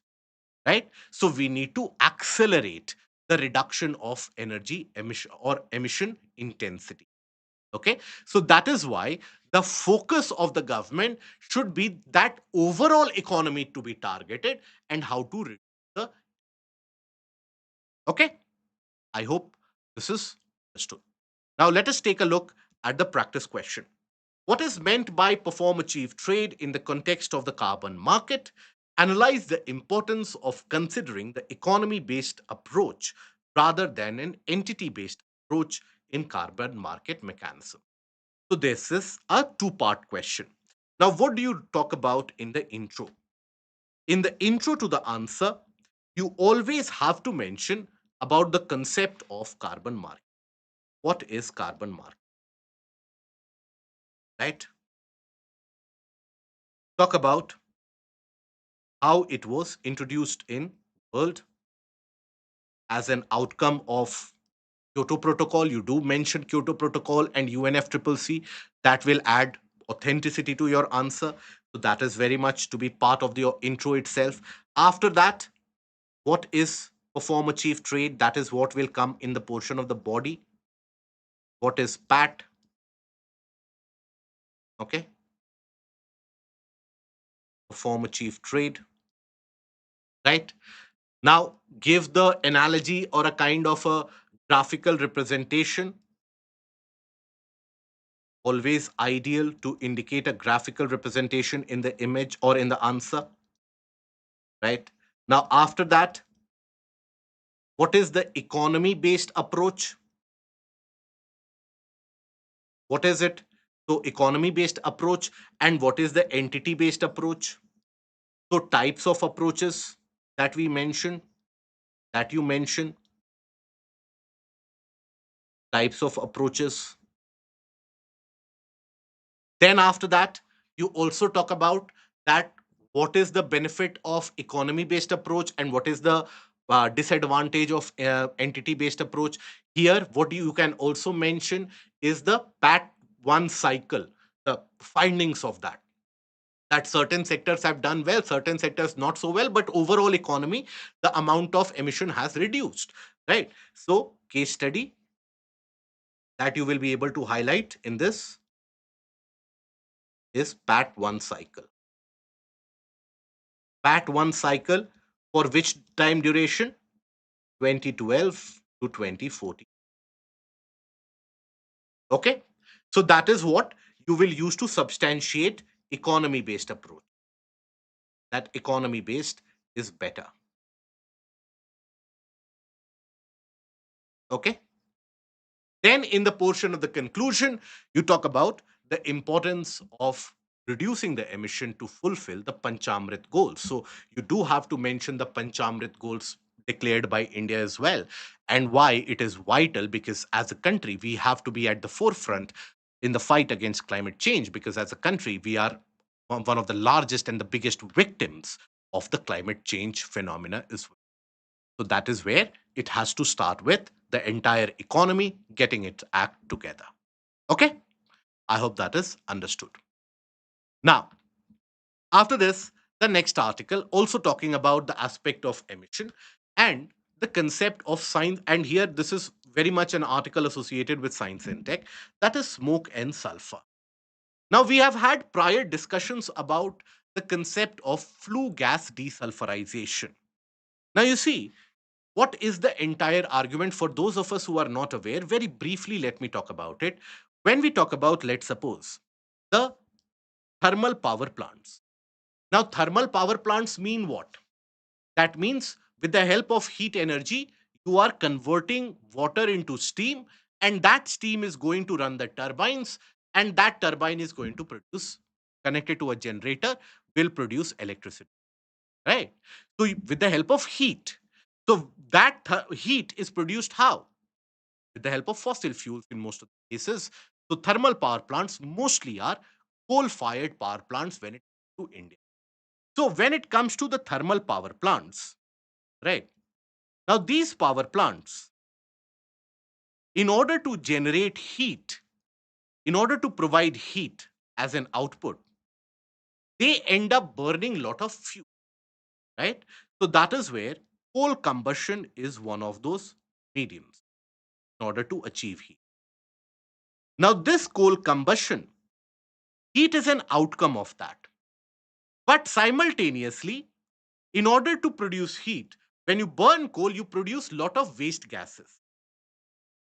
right? So we need to accelerate the reduction of energy emission or emission intensity. Okay, so that is why the focus of the government should be that overall economy to be targeted and how to reduce the. Okay, I hope this is understood. Now let us take a look at the practice question. What is meant by perform achieve trade in the context of the carbon market? Analyze the importance of considering the economy based approach rather than an entity based approach in carbon market mechanism. So this is a two-part question. Now, what do you talk about in the intro? In the intro to the answer, you always have to mention about the concept of carbon market. What is carbon market? Right? Talk about how it was introduced in world as an outcome of Kyoto Protocol. You do mention Kyoto Protocol and UNFCCC. That will add authenticity to your answer. So that is very much to be part of your intro itself. After that, what is perform achieve trade? That is what will come in the portion of the body. What is PAT? Okay. Perform achieve trade. Right. Now give the analogy or a kind of a graphical representation. Always ideal to indicate a graphical representation in the image or in the answer. Right. Now after that, what is the economy based approach? What is it? So economy based approach, and what is the entity based approach? So types of approaches that we mentioned, that you mention, types of approaches. Then after that, you also talk about that what is the benefit of economy based approach and what is the disadvantage of entity based approach. Here, what you can also mention is the PAT one cycle, the findings of that certain sectors have done well, certain sectors not so well, but overall economy, the amount of emission has reduced, right? So case study that you will be able to highlight in this is PAT1 cycle. PAT1 cycle for which time duration? 2012 to 2014. Okay. So that is what you will use to substantiate economy based approach. That economy based is better. Okay. Then, in the portion of the conclusion, you talk about the importance of reducing the emission to fulfill the Panchamrit goals. So, you do have to mention the Panchamrit goals declared by India as well, and why it is vital, because as a country, we have to be at the forefront in the fight against climate change, because as a country, we are one of the largest and the biggest victims of the climate change phenomena as well. So that is where it has to start with the entire economy getting its act together. Okay? I hope that is understood. Now, after this, the next article also talking about the aspect of emission and the concept of science. And here, this is very much an article associated with science and tech, that is smoke and sulfur. Now, we have had prior discussions about the concept of flue gas desulfurization. Now, you see, what is the entire argument for those of us who are not aware? Very briefly, let me talk about it. When we talk about, let's suppose, the thermal power plants. Now, thermal power plants mean what? That means with the help of heat energy, you are converting water into steam, and that steam is going to run the turbines, and that turbine is going to produce, connected to a generator, will produce electricity, right? So, with the help of heat. So, that heat is produced how? With the help of fossil fuels in most of the cases. So, thermal power plants mostly are coal fired power plants when it comes to India. So, when it comes to the thermal power plants, right? Now, these power plants, in order to generate heat, in order to provide heat as an output, they end up burning a lot of fuel, right? So, that is where coal combustion is one of those mediums in order to achieve heat. Now, this coal combustion, heat is an outcome of that. But simultaneously, in order to produce heat, when you burn coal, you produce a lot of waste gases,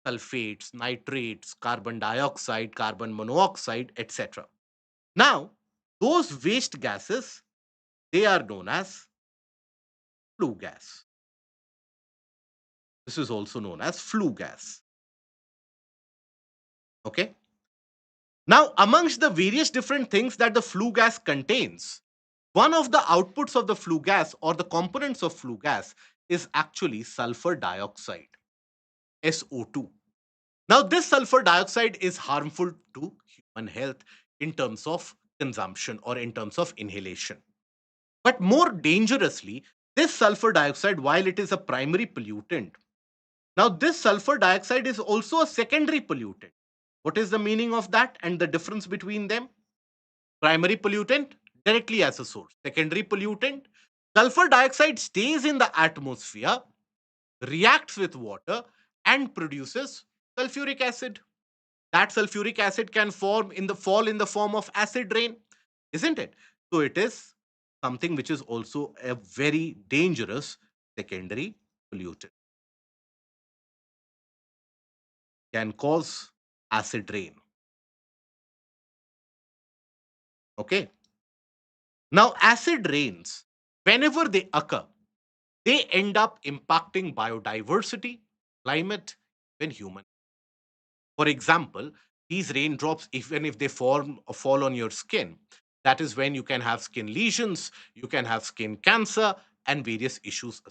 sulfates, nitrates, carbon dioxide, carbon monoxide, etc. Now, those waste gases, they are known as flue gas. This is also known as flue gas. Okay. Now, amongst the various different things that the flue gas contains, one of the outputs of the flue gas or the components of flue gas is actually sulfur dioxide, SO2. Now, this sulfur dioxide is harmful to human health in terms of consumption or in terms of inhalation. But more dangerously, this sulfur dioxide, while it is a primary pollutant, now this sulfur dioxide is also a secondary pollutant. What is the meaning of that and the difference between them? Primary pollutant, directly as a source. Secondary pollutant, sulfur dioxide stays in the atmosphere, reacts with water, and produces sulfuric acid. That sulfuric acid can fall in the form of acid rain, isn't it? So it is something which is also a very dangerous secondary pollutant. Can cause acid rain. Okay. Now, acid rains, whenever they occur, they end up impacting biodiversity, climate, and human. For example, these raindrops, even if they fall on your skin, that is when you can have skin lesions, you can have skin cancer, and various issues.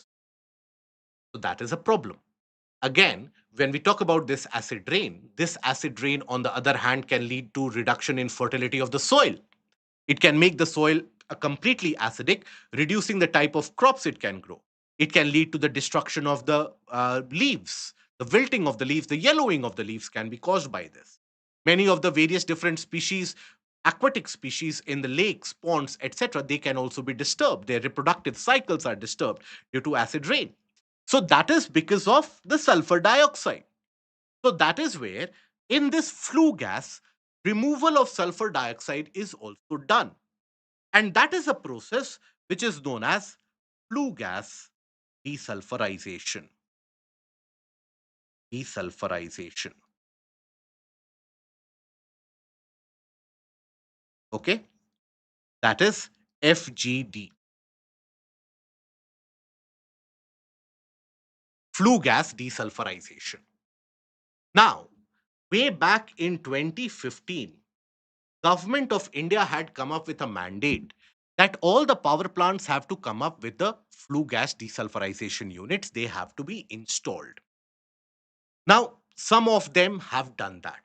So that is a problem. Again, when we talk about this acid rain, on the other hand, can lead to reduction in fertility of the soil. It can make the soil completely acidic, reducing the type of crops it can grow. It can lead to the destruction of the leaves, the wilting of the leaves, the yellowing of the leaves can be caused by this. Many of the various different species, aquatic species in the lakes, ponds, etc., they can also be disturbed. Their reproductive cycles are disturbed due to acid rain. So that is because of the sulfur dioxide. So that is where in this flue gas, removal of sulfur dioxide is also done. And that is a process which is known as flue gas desulfurization. Desulfurization. Okay, that is FGD, flue gas desulfurization. Now, way back in 2015, government of India had come up with a mandate that all the power plants have to come up with the flue gas desulfurization units. They have to be installed. Now, some of them have done that.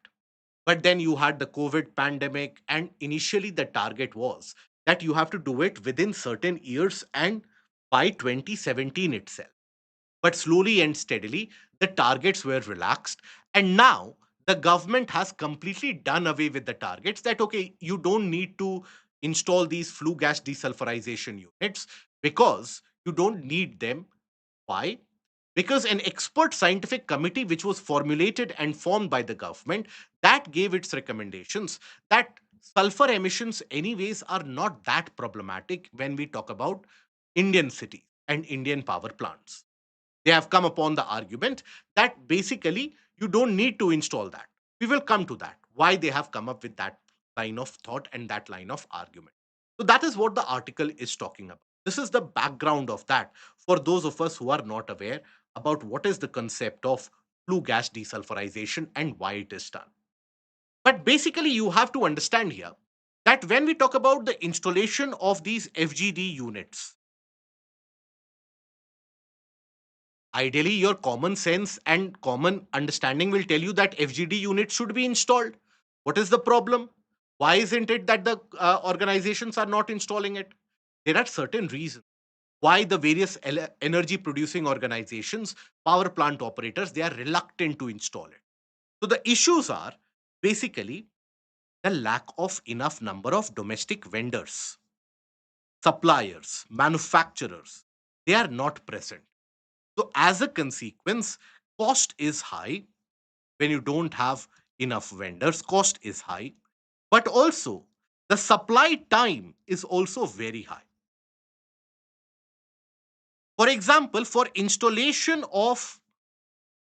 But then you had the COVID pandemic, and initially the target was that you have to do it within certain years and by 2017 itself. But slowly and steadily, the targets were relaxed. And now the government has completely done away with the targets that, okay, you don't need to install these flue gas desulfurization units because you don't need them. Why? Because an expert scientific committee which was formulated and formed by the government, that gave its recommendations that sulfur emissions anyways are not that problematic when we talk about Indian cities and Indian power plants. They have come upon the argument that basically you don't need to install that. We will come to that, why they have come up with that line of thought and that line of argument. So that is what the article is talking about. This is the background of that for those of us who are not aware about what is the concept of flue gas desulfurization and why it is done. But basically, you have to understand here that when we talk about the installation of these FGD units, ideally, your common sense and common understanding will tell you that FGD units should be installed. What is the problem? Why isn't it that the organizations are not installing it? There are certain reasons why the various energy producing organizations, power plant operators, they are reluctant to install it. So the issues are basically the lack of enough number of domestic vendors, suppliers, manufacturers. They are not present. So, as a consequence, cost is high when you don't have enough vendors, cost is high, but also the supply time is also very high. For example, for installation of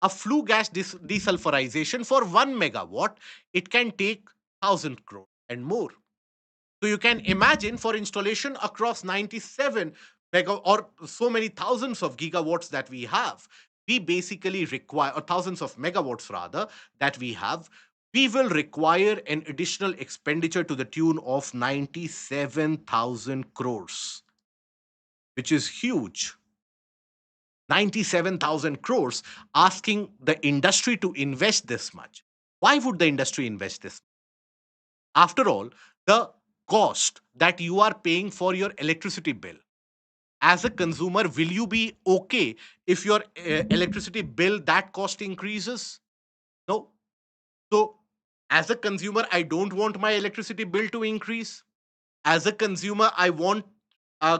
a flue gas desulfurization for 1 megawatt, it can take 1,000 crore and more. So you can imagine for installation across 97 mega or so many thousands of gigawatts that we have, we basically require, or thousands of megawatts rather, that we have, we will require an additional expenditure to the tune of 97,000 crores, which is huge. 97,000 crores, asking the industry to invest this much. Why would the industry invest this? After all, the cost that you are paying for your electricity bill, as a consumer, will you be okay if your electricity bill that cost increases? No. So, as a consumer, I don't want my electricity bill to increase. As a consumer, I want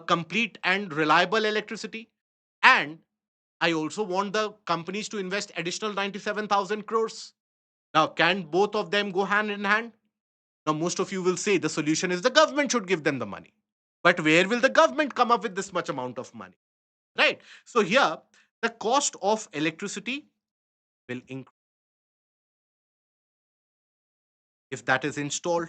complete and reliable electricity. And I also want the companies to invest additional 97,000 crores. Now, can both of them go hand in hand? Now, most of you will say the solution is the government should give them the money. But where will the government come up with this much amount of money? Right? So, here, the cost of electricity will increase if that is installed.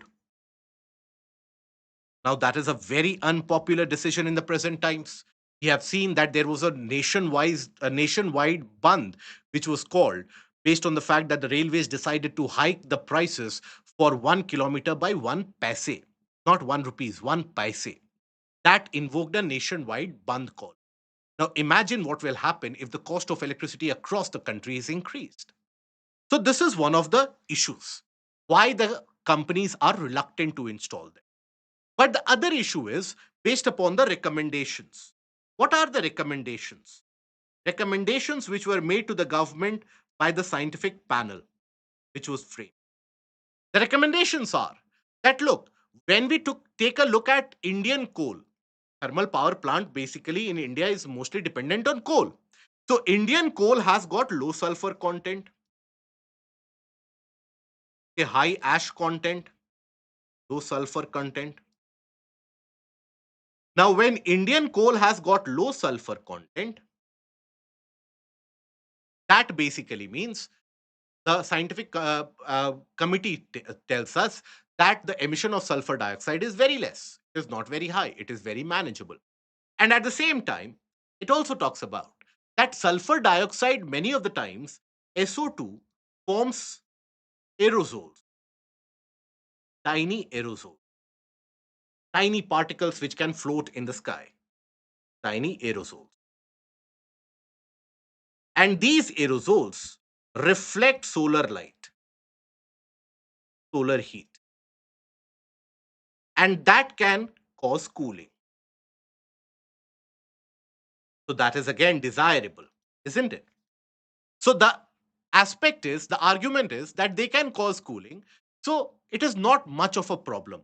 Now, that is a very unpopular decision in the present times. We have seen that there was a nationwide bandh which was called based on the fact that the railways decided to hike the prices for 1 kilometer by 1 paise, not 1 rupees, 1 paise. That invoked a nationwide bandh call. Now, imagine what will happen if the cost of electricity across the country is increased. So, this is one of the issues why the companies are reluctant to install them. But the other issue is based upon the recommendations. What are the recommendations? Recommendations which were made to the government by the scientific panel, which was framed. The recommendations are that look, when we take a look at Indian coal, thermal power plant basically in India is mostly dependent on coal. So Indian coal has got low sulfur content, a high ash content, low sulfur content. Now, when Indian coal has got low sulfur content, that basically means the scientific committee tells us that the emission of sulfur dioxide is very less. It is not very high. It is very manageable. And at the same time, it also talks about that sulfur dioxide, many of the times, SO2 forms aerosols, tiny aerosols, tiny particles which can float in the sky, tiny aerosols. And these aerosols reflect solar light, solar heat, and that can cause cooling. So that is again desirable, isn't it? So the argument is that they can cause cooling. So it is not much of a problem.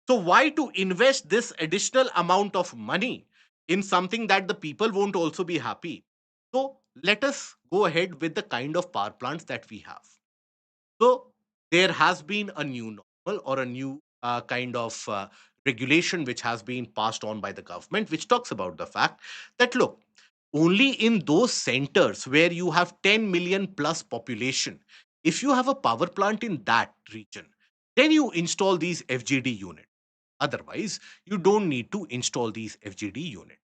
So why to invest this additional amount of money in something that the people won't also be happy? So let us go ahead with the kind of power plants that we have. So there has been a new normal or a new kind of regulation which has been passed on by the government, which talks about the fact that look, only in those centers where you have 10 million plus population, if you have a power plant in that region, then you install these FGD units. Otherwise, you don't need to install these FGD units.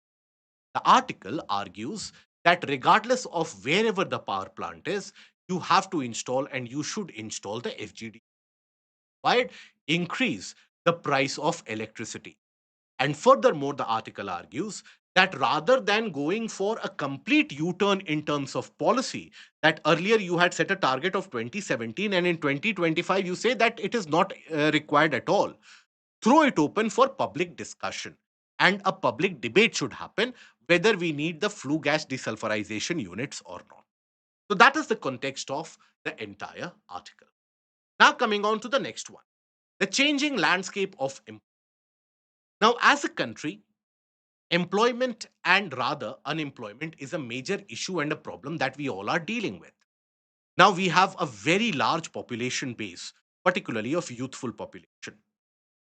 The article argues that regardless of wherever the power plant is, you have to install and you should install the FGD. Why? Increase the price of electricity. And furthermore, the article argues that rather than going for a complete U turn in terms of policy, that earlier you had set a target of 2017 and in 2025 you say that it is not required at all. Throw it open for public discussion. And a public debate should happen whether we need the flue gas desulfurization units or not. So that is the context of the entire article. Now, coming on to the next one, the changing landscape of now, as a country, employment and rather unemployment is a major issue and a problem that we all are dealing with. Now, we have a very large population base, particularly of youthful population.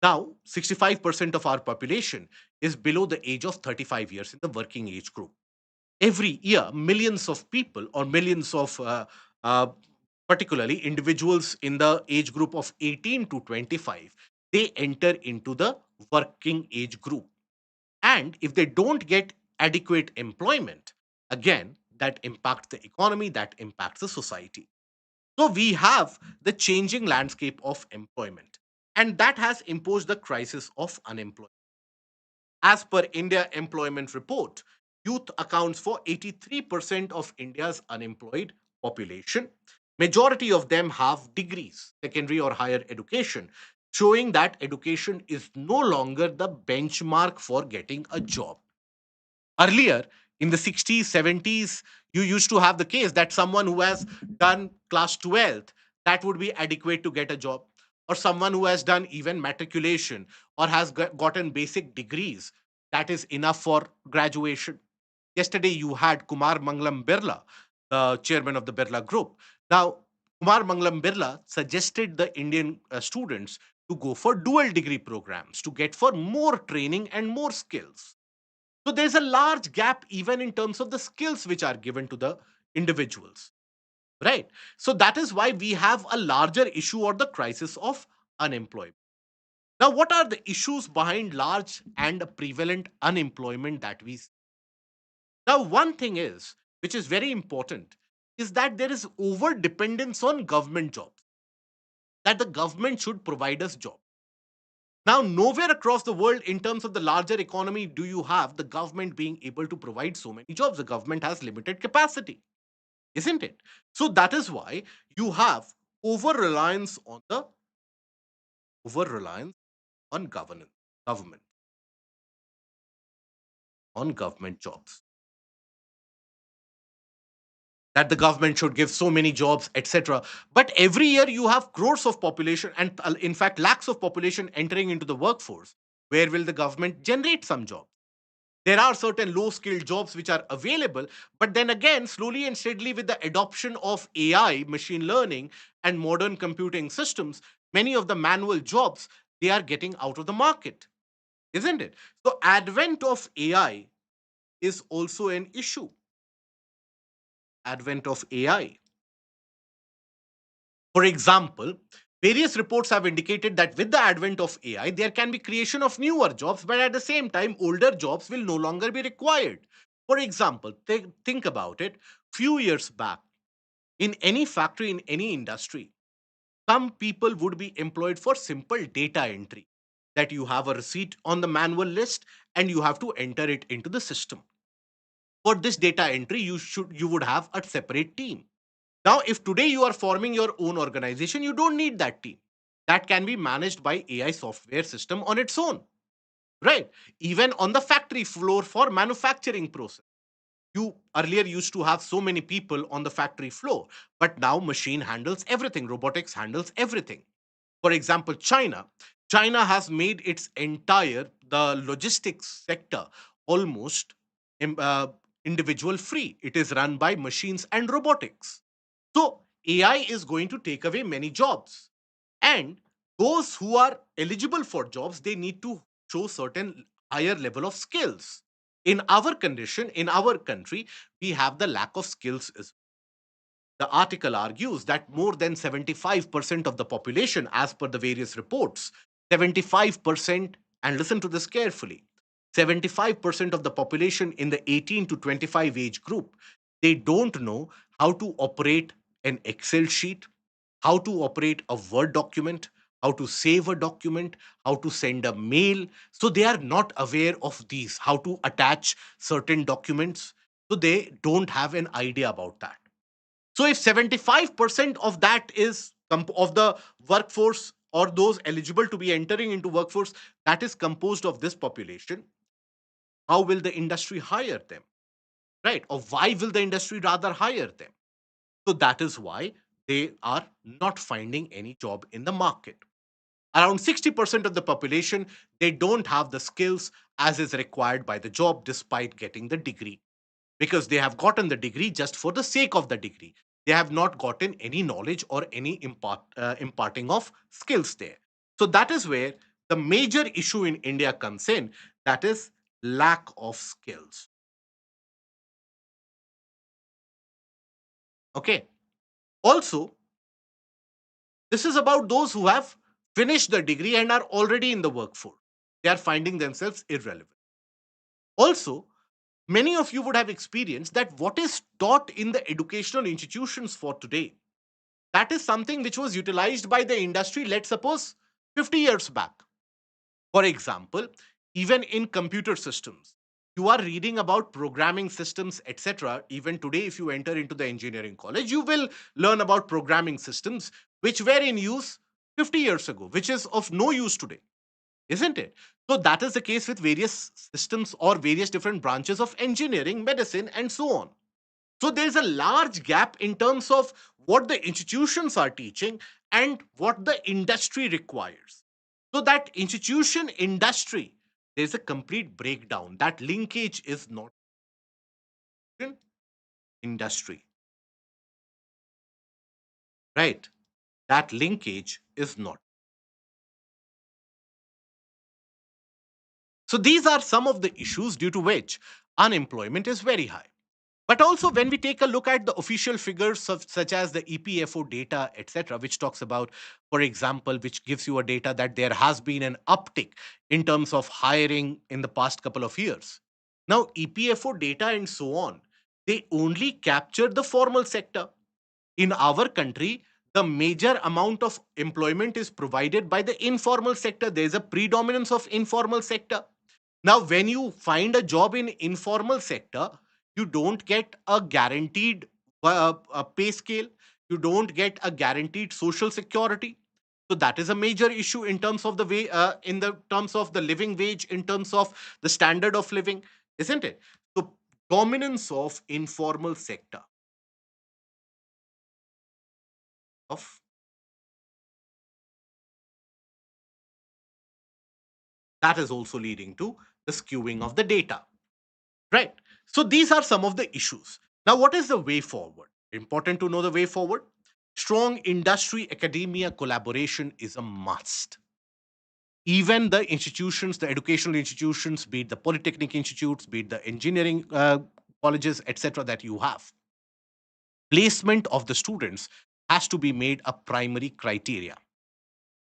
Now, 65% of our population is below the age of 35 years in the working age group. Every year, millions of people or millions of uh, particularly individuals in the age group of 18 to 25, they enter into the working age group. And if they don't get adequate employment, again, that impacts the economy, that impacts the society. So we have the changing landscape of employment, and that has imposed the crisis of unemployment. As per India Employment Report, youth accounts for 83% of India's unemployed population. Majority of them have degrees, secondary or higher education, showing that education is no longer the benchmark for getting a job. Earlier, in the 60s, 70s, you used to have the case that someone who has done class 12th, that would be adequate to get a job. Or someone who has done even matriculation or has gotten basic degrees, that is enough for graduation. Yesterday, you had Kumar Mangalam Birla, the chairman of the Birla Group. Now, Kumar Mangalam Birla suggested the Indian students to go for dual degree programs to get for more training and more skills. So there's a large gap even in terms of the skills which are given to the individuals, right? So that is why we have a larger issue or the crisis of unemployment. Now, what are the issues behind large and prevalent unemployment that we see? Now, one thing is, which is very important, is that there is over dependence on government jobs, that the government should provide us jobs. Now, nowhere across the world, in terms of the larger economy, do you have the government being able to provide so many jobs. The government has limited capacity, isn't it? So that is why you have over reliance on the over reliance on government, on government jobs. that the government should give so many jobs, etc. But every year you have crores of population and, in fact, lakhs of population entering into the workforce. Where will the government generate some jobs? There are certain low skilled jobs which are available, but then again, slowly and steadily, with the adoption of AI, machine learning, and modern computing systems, many of the manual jobs, they are getting out of the market, isn't it? So advent of AI is also an issue. Advent of AI, for example, various reports have indicated that with the advent of AI, there can be creation of newer jobs, but at the same time, older jobs will no longer be required. For example, think about it. Few years back, in any factory, in any industry, some people would be employed for simple data entry. That you have a receipt on the manual list and you have to enter it into the system. For this data entry, you would have a separate team. Now, if today you are forming your own organization, you don't need that team. That can be managed by AI software system on its own, right? Even on the factory floor for manufacturing process. You earlier used to have so many people on the factory floor, but now machine handles everything. Robotics handles everything. For example, China has made its entire the logistics sector almost im- uh, individual free. It is run by machines and robotics. So AI is going to take away many jobs. And those who are eligible for jobs, they need to show certain higher level of skills. In our condition, in our country, we have the lack of skills. The article argues that more than 75% of the population, as per the various reports, 75%, and listen to this carefully, 75% of the population in the 18 to 25 age group, they don't know how to operate an Excel sheet, how to operate a Word document, how to save a document, how to send a mail. So they are not aware of these, how to attach certain documents. So they don't have an idea about that. So if 75% of that is of the workforce or those eligible to be entering into workforce, that is composed of this population, how will the industry hire them? Right? Or why will the industry rather hire them? So that is why they are not finding any job in the market. Around 60% of the population, they don't have the skills as is required by the job despite getting the degree, because they have gotten the degree just for the sake of the degree. They have not gotten any knowledge or any imparting of skills there. So that is where the major issue in India comes in, that is lack of skills. Okay. Also, this is about those who have finished the degree and are already in the workforce. They are finding themselves irrelevant. Also, many of you would have experienced that what is taught in the educational institutions for today, that is something which was utilized by the industry, let's suppose, 50 years back. For example, even in computer systems, you are reading about programming systems, etc. Even today, if you enter into the engineering college, you will learn about programming systems which were in use 50 years ago, which is of no use today, isn't it? So that is the case with various systems or various different branches of engineering, medicine, and so on. So there's a large gap in terms of what the institutions are teaching and what the industry requires. So that institution industry, there's a complete breakdown. That linkage is not in industry, right? That linkage is not. So these are some of the issues due to which unemployment is very high. But also, when we take a look at the official figures such as the EPFO data, etc., which talks about, for example, which gives you a data that there has been an uptick in terms of hiring in the past couple of years. Now, EPFO data and so on, they only capture the formal sector. In our country, the major amount of employment is provided by the informal sector. There is a predominance of informal sector. Now, when you find a job in informal sector, you don't get a guaranteed pay scale. You don't get a guaranteed social security. So that is a major issue in terms of the way, in the terms of the living wage, in terms of the standard of living, isn't it? So dominance of informal sector. of that is also leading to the skewing of the data, right? So these are some of the issues. Now, what is the way forward? Important to know the way forward. Strong industry academia collaboration is a must. Even the institutions, the educational institutions, be it the polytechnic institutes, be it the engineering colleges, etc., that you have, placement of the students has to be made a primary criteria.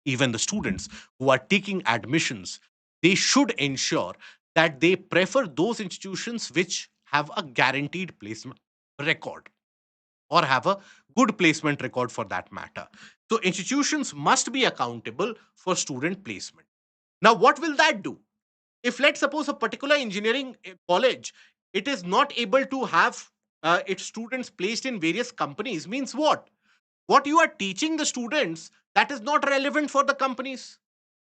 Even the students who are taking admissions, they should ensure that they prefer those institutions which have a guaranteed placement record, or have a good placement record for that matter. So institutions must be accountable for student placement. Now, what will that do? If, let's suppose, a particular engineering college, it is not able to have its students placed in various companies, means what you are teaching the students, that is not relevant for the companies.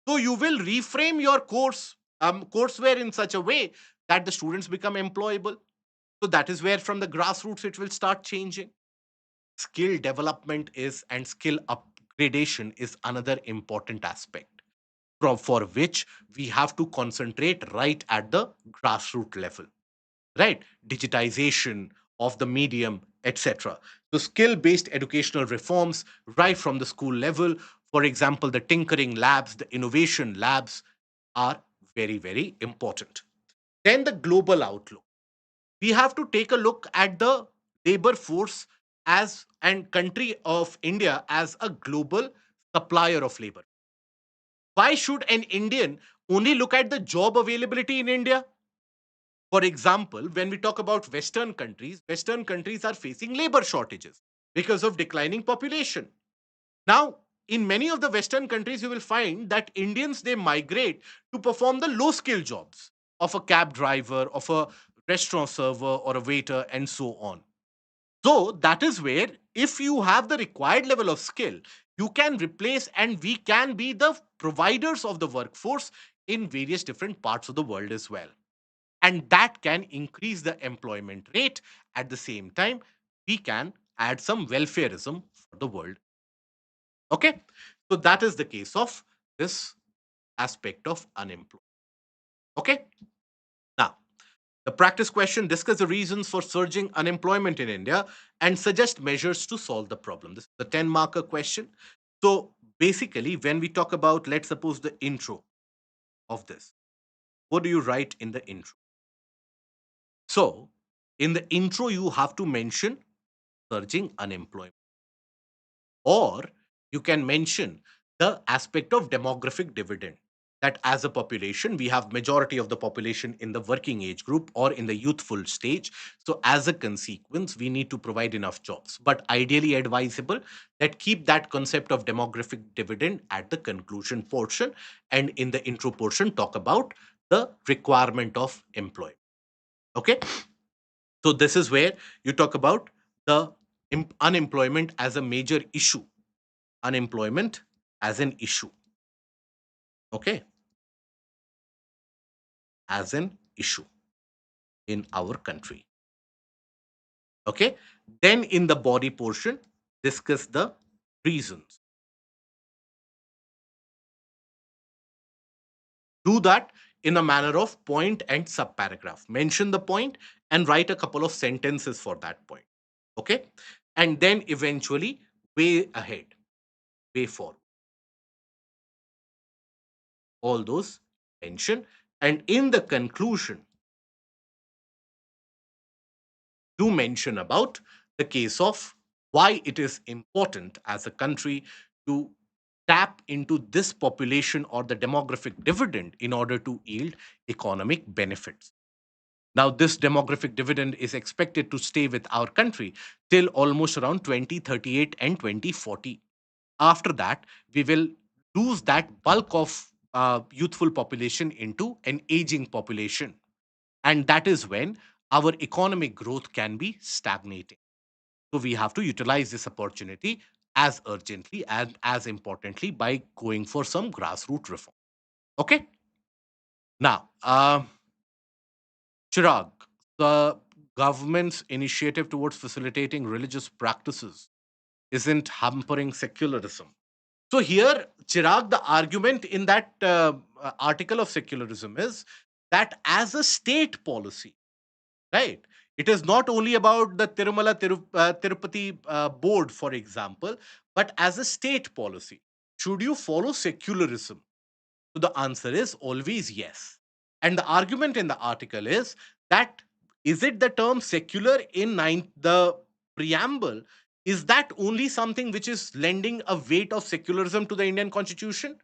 So you will reframe your courseware in such a way that the students become employable. So that is where from the grassroots it will start changing. Skill development is, and skill upgradation is another important aspect for which we have to concentrate right at the grassroots level, right? Digitization of the medium, etc. So skill based educational reforms right from the school level, for example, the tinkering labs, the innovation labs, are very, very important. Then the global outlook. We have to take a look at the labor force as and country of India as a global supplier of labor. Why should an Indian only look at the job availability in India? For example, when we talk about Western countries are facing labor shortages because of declining population. Now, in many of the Western countries, you will find that Indians, they migrate to perform the low skill jobs of a cab driver, of a restaurant server, or a waiter, and so on. So that is where, if you have the required level of skill, you can replace, and we can be the providers of the workforce in various different parts of the world as well. And that can increase the employment rate. At the same time, we can add some welfareism for the world. Okay. So that is the case of this aspect of unemployment. Okay. Now, the practice question: discuss the reasons for surging unemployment in India and suggest measures to solve the problem. This is the 10 marker question. So, basically, when we talk about, let's suppose, the intro of this, what do you write in the intro? So, in the intro, you have to mention surging unemployment, or you can mention the aspect of demographic dividend, that as a population we have majority of the population in the working age group or in the youthful stage. So as a consequence, we need to provide enough jobs, but ideally advisable that keep that concept of demographic dividend at the conclusion portion, and in the intro portion talk about the requirement of employment. Okay. So this is where you talk about the unemployment as a major issue, unemployment as an issue. Okay. As an issue in our country. Okay. Then in the body portion, discuss the reasons. Do that in a manner of point and subparagraph. Mention the point and write a couple of sentences for that point. Okay. And then eventually way ahead, way forward. All those mention. And in the conclusion, do mention about the case of why it is important as a country to tap into this population or the demographic dividend in order to yield economic benefits. Now, this demographic dividend is expected to stay with our country till almost around 2038 and 2040. After that, we will lose that bulk of youthful population into an aging population. And that is when our economic growth can be stagnating. So we have to utilize this opportunity as urgently and as importantly by going for some grassroots reform. Okay. Now, Chirag, the government's initiative towards facilitating religious practices. isn't hampering secularism. So here, Chirag, the argument in that article of secularism is that as a state policy, right? It is not only about the Tirupati board, for example, but as a state policy. Should you follow secularism? So the answer is always yes. And the argument in the article that is it the term secular in the preamble? Is that only something which is lending a weight of secularism to the Indian constitution?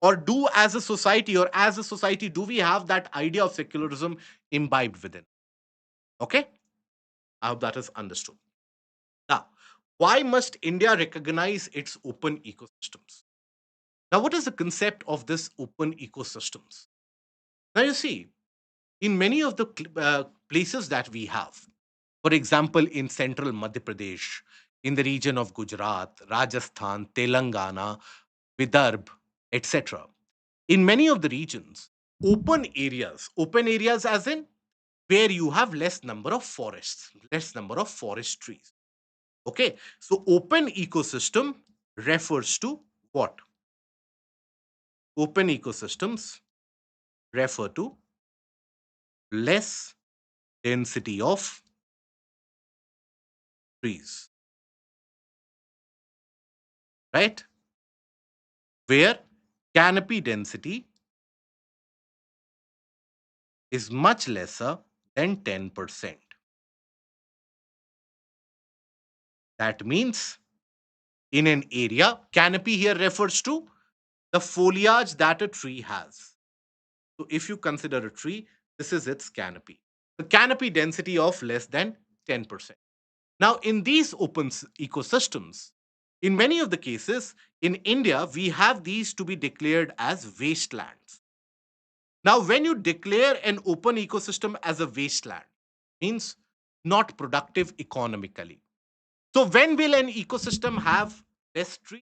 Or as a society, do we have that idea of secularism imbibed within? Okay? I hope that is understood. Now, why must India recognize its open ecosystems? Now, what is the concept of this open ecosystems? Now, you see, in many of the places that we have, for example, in central Madhya Pradesh, in the region of Gujarat, Rajasthan, Telangana, Vidarbh, etc., in many of the regions, open areas as in where you have less number of forests, less number of forest trees. Okay, so open ecosystem refers to what? Open ecosystems refer to less density of trees, right? Where canopy density is much lesser than 10%. That means in an area, canopy here refers to the foliage that a tree has. So if you consider a tree, this is its canopy. The canopy density of less than 10%. Now, in these ecosystems, in many of the cases in India, we have these to be declared as wastelands. Now, when you declare an open ecosystem as a wasteland, means not productive economically. So, when will an ecosystem have less tree?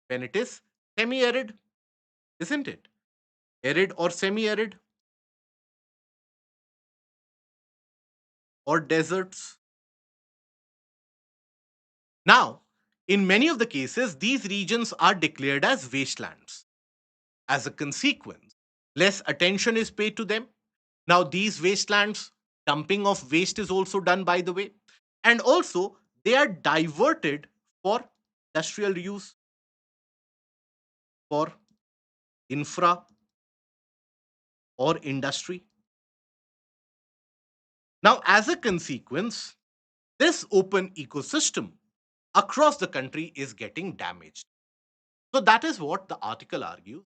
When it is semi-arid, isn't it? Arid or semi-arid or deserts. Now, in many of the cases, these regions are declared as wastelands. As a consequence, less attention is paid to them. Now, these wastelands, dumping of waste is also done, by the way. And also, they are diverted for industrial use, for infra or industry. Now, as a consequence, this open ecosystem across the country is getting damaged. So, that is what the article argues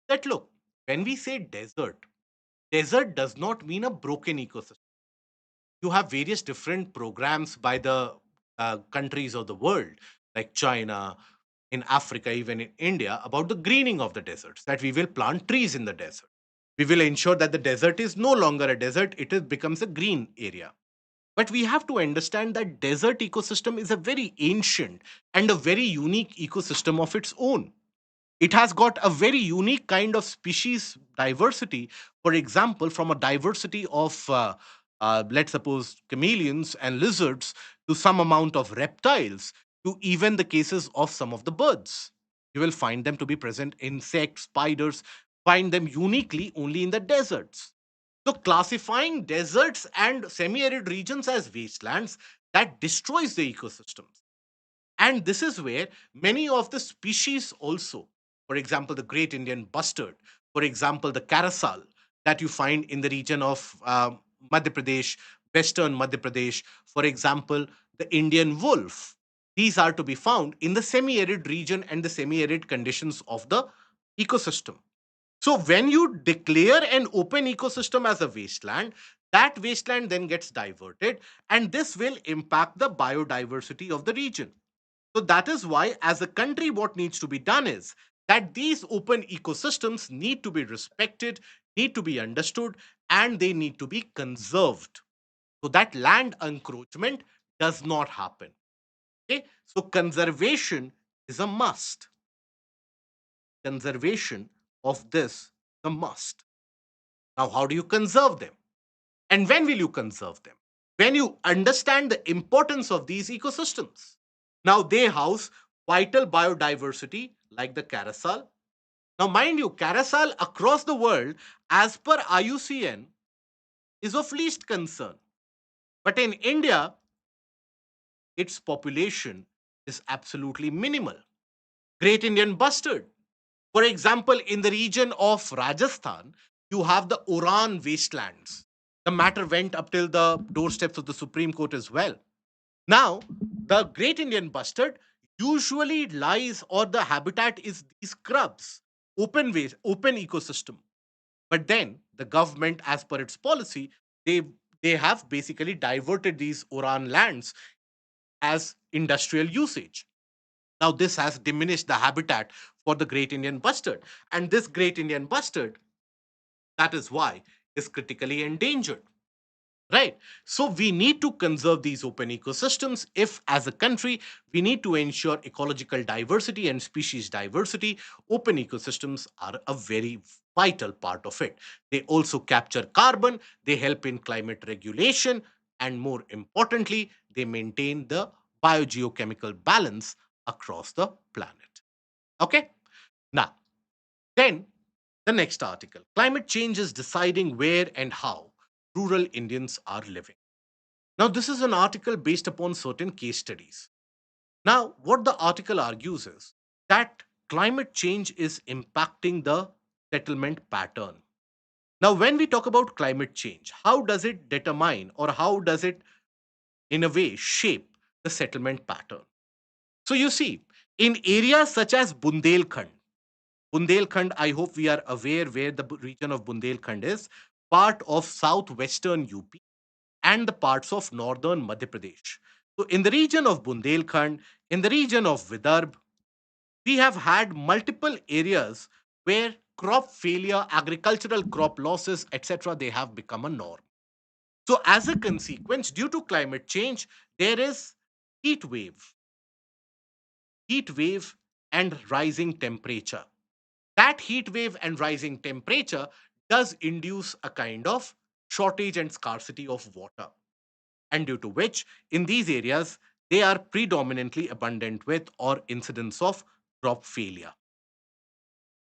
that look, when we say desert, desert does not mean a broken ecosystem. You have various different programs by the countries of the world, like China, in Africa, even in India, about the greening of the deserts, that we will plant trees in the desert. We will ensure that the desert is no longer a desert, becomes a green area. But we have to understand that desert ecosystem is a very ancient and a very unique ecosystem of its own. It has got a very unique kind of species diversity. For example, from a diversity of, let's suppose, chameleons and lizards to some amount of reptiles to even the cases of some of the birds. You will find them to be present, insects, spiders, find them uniquely only in the deserts. So, classifying deserts and semi arid regions as wastelands, that destroys the ecosystems. And this is where many of the species also, for example, the great Indian bustard, for example, the carousel that you find in the region of Madhya Pradesh, western Madhya Pradesh, for example, the Indian wolf, these are to be found in the semi arid region and the semi arid conditions of the ecosystem. So, when you declare an open ecosystem as a wasteland, that wasteland then gets diverted, and this will impact the biodiversity of the region. So that is why, as a country, what needs to be done is that these open ecosystems need to be respected, need to be understood, and they need to be conserved so that land encroachment does not happen. Okay, so conservation is a must. Conservation of this is a must. Now, how do you conserve them? And when will you conserve them? When you understand the importance of these ecosystems. Now, they house vital biodiversity like the carousel. Now, mind you, carousel across the world, as per IUCN, is of least concern. But in India, its population is absolutely minimal. Great Indian bustard. For example, in the region of Rajasthan, you have the Oran wastelands. The matter went up till the doorsteps of the Supreme Court as well. Now, the Great Indian bustard usually lies, or the habitat is these scrubs, open ecosystem. But then the government, as per its policy, they they have basically diverted these Oran lands as industrial usage. Now, this has diminished the habitat for the Great Indian bustard. And this Great Indian bustard, that is why, is critically endangered. Right. So we need to conserve these open ecosystems. If, as a country, we need to ensure ecological diversity and species diversity, open ecosystems are a very vital part of it. They also capture carbon, they help in climate regulation, and more importantly, they maintain the biogeochemical balance across the planet. Okay. Now, then the next article, climate change is deciding where and how rural Indians are living. Now, this is an article based upon certain case studies. Now, what the article argues is that climate change is impacting the settlement pattern. Now, when we talk about climate change, how does it determine, or how does it, in a way, shape the settlement pattern? So, you see, in areas such as Bundelkhand, I hope we are aware where the region of Bundelkhand is, part of southwestern UP and the parts of northern Madhya Pradesh. So, in the region of Bundelkhand, in the region of Vidarbh, we have had multiple areas where crop failure, agricultural crop losses, etc., they have become a norm. So, as a consequence, due to climate change, there is heat wave, heat wave, and rising temperature. That heat wave and rising temperature does induce a kind of shortage and scarcity of water, and due to which, in these areas, they are predominantly abundant with or incidence of crop failure.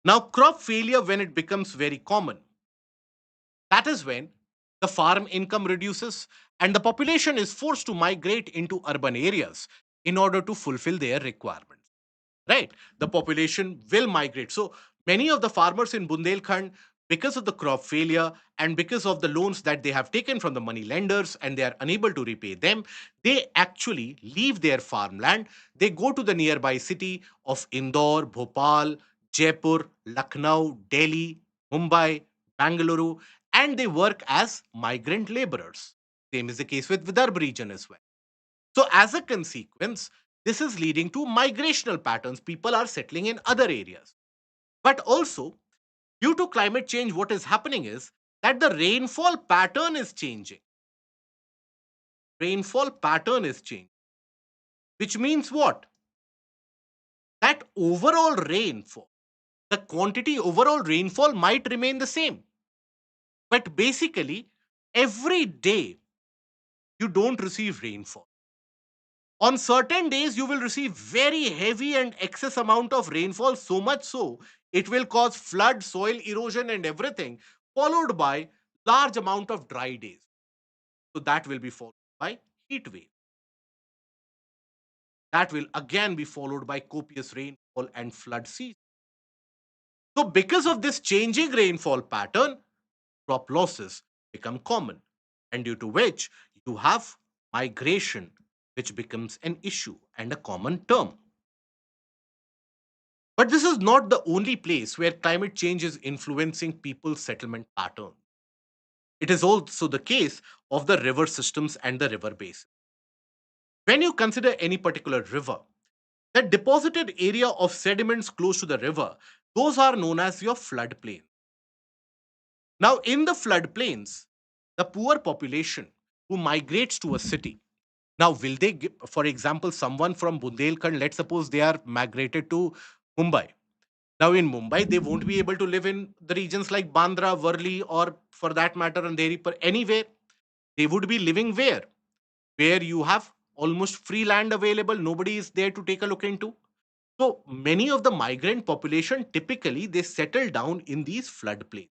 Now, crop failure, when it becomes very common, that is when the farm income reduces and the population is forced to migrate into urban areas in order to fulfill their requirements. Right? The population will migrate. So many of the farmers in Bundelkhand, because of the crop failure and because of the loans that they have taken from the money lenders and they are unable to repay them, they actually leave their farmland. They go to the nearby city of Indore, Bhopal, Jaipur, Lucknow, Delhi, Mumbai, Bangalore, and they work as migrant laborers. Same is the case with Vidarbh region as well. So, as a consequence, this is leading to migrational patterns. People are settling in other areas. But also, due to climate change, what is happening is that the rainfall pattern is changing. Rainfall pattern is changing, which means what? That overall rainfall, the quantity overall rainfall might remain the same. But basically, every day you don't receive rainfall. On certain days, you will receive very heavy and excess amount of rainfall, so much so it will cause flood, soil erosion, and everything, followed by large amount of dry days. So that will be followed by heat wave. That will again be followed by copious rainfall and flood season. So because of this changing rainfall pattern, crop losses become common, and due to which you have migration, which becomes an issue and a common term. But this is not the only place where climate change is influencing people's settlement pattern. It is also the case of the river systems and the river basin. When you consider any particular river, the deposited area of sediments close to the river, those are known as your floodplain. Now, in the floodplains, the poor population who migrates to a city, now will they, for example, someone from Bundelkhand, let's suppose they are migrated to Mumbai. Now, in Mumbai, they won't be able to live in the regions like Bandra, Worli, or for that matter, Andheri, anywhere. They would be living where? Where you have almost free land available. Nobody is there to take a look into. So many of the migrant population typically they settle down in these floodplains.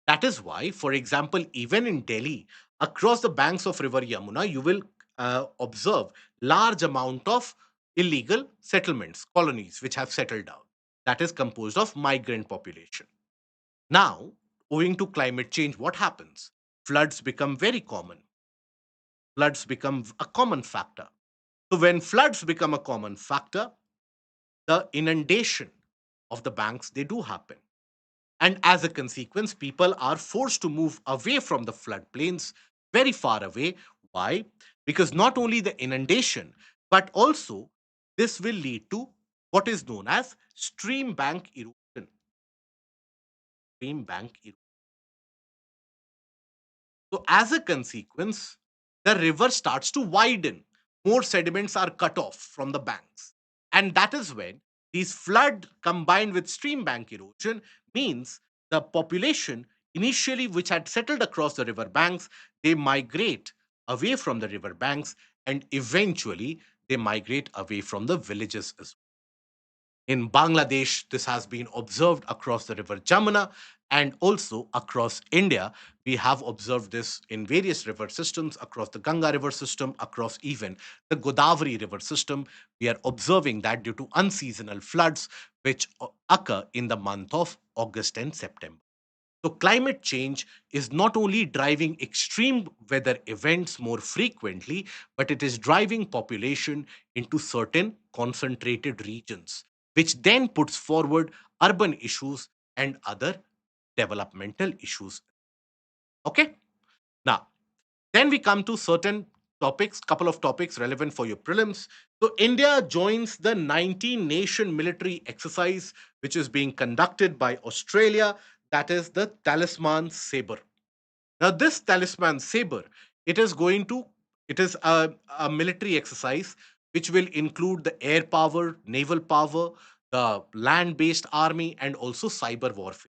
That is why, for example, even in Delhi, across the banks of River Yamuna, you will observe large amount of illegal settlements, colonies which have settled down. That is composed of migrant population. Now, owing to climate change, what happens? Floods become very common. Floods become a common factor. So when floods become a common factor, the inundation of the banks they do happen. And as a consequence, people are forced to move away from the floodplains, very far away. Why? Because not only the inundation, but also this will lead to what is known as stream bank erosion. Stream bank erosion. So, as a consequence, the river starts to widen. More sediments are cut off from the banks. And that is when these flood combined with stream bank erosion means the population initially which had settled across the river banks, they migrate away from the river banks and eventually they migrate away from the villages as well. In Bangladesh, this has been observed across the river Jamuna and also across India. We have observed this in various river systems, across the Ganga river system, across even the Godavari river system. We are observing that due to unseasonal floods, which occur in the month of August and September. So, climate change is not only driving extreme weather events more frequently, but it is driving population into certain concentrated regions, which then puts forward urban issues and other developmental issues. Okay? Now, then we come to certain topics, couple of topics relevant for your prelims. So, India joins the 19 nation military exercise, which is being conducted by Australia. That is the Talisman Sabre. Now, this Talisman Sabre, it is going to, it is a military exercise which will include the air power, naval power, the land based army, and also cyber warfare.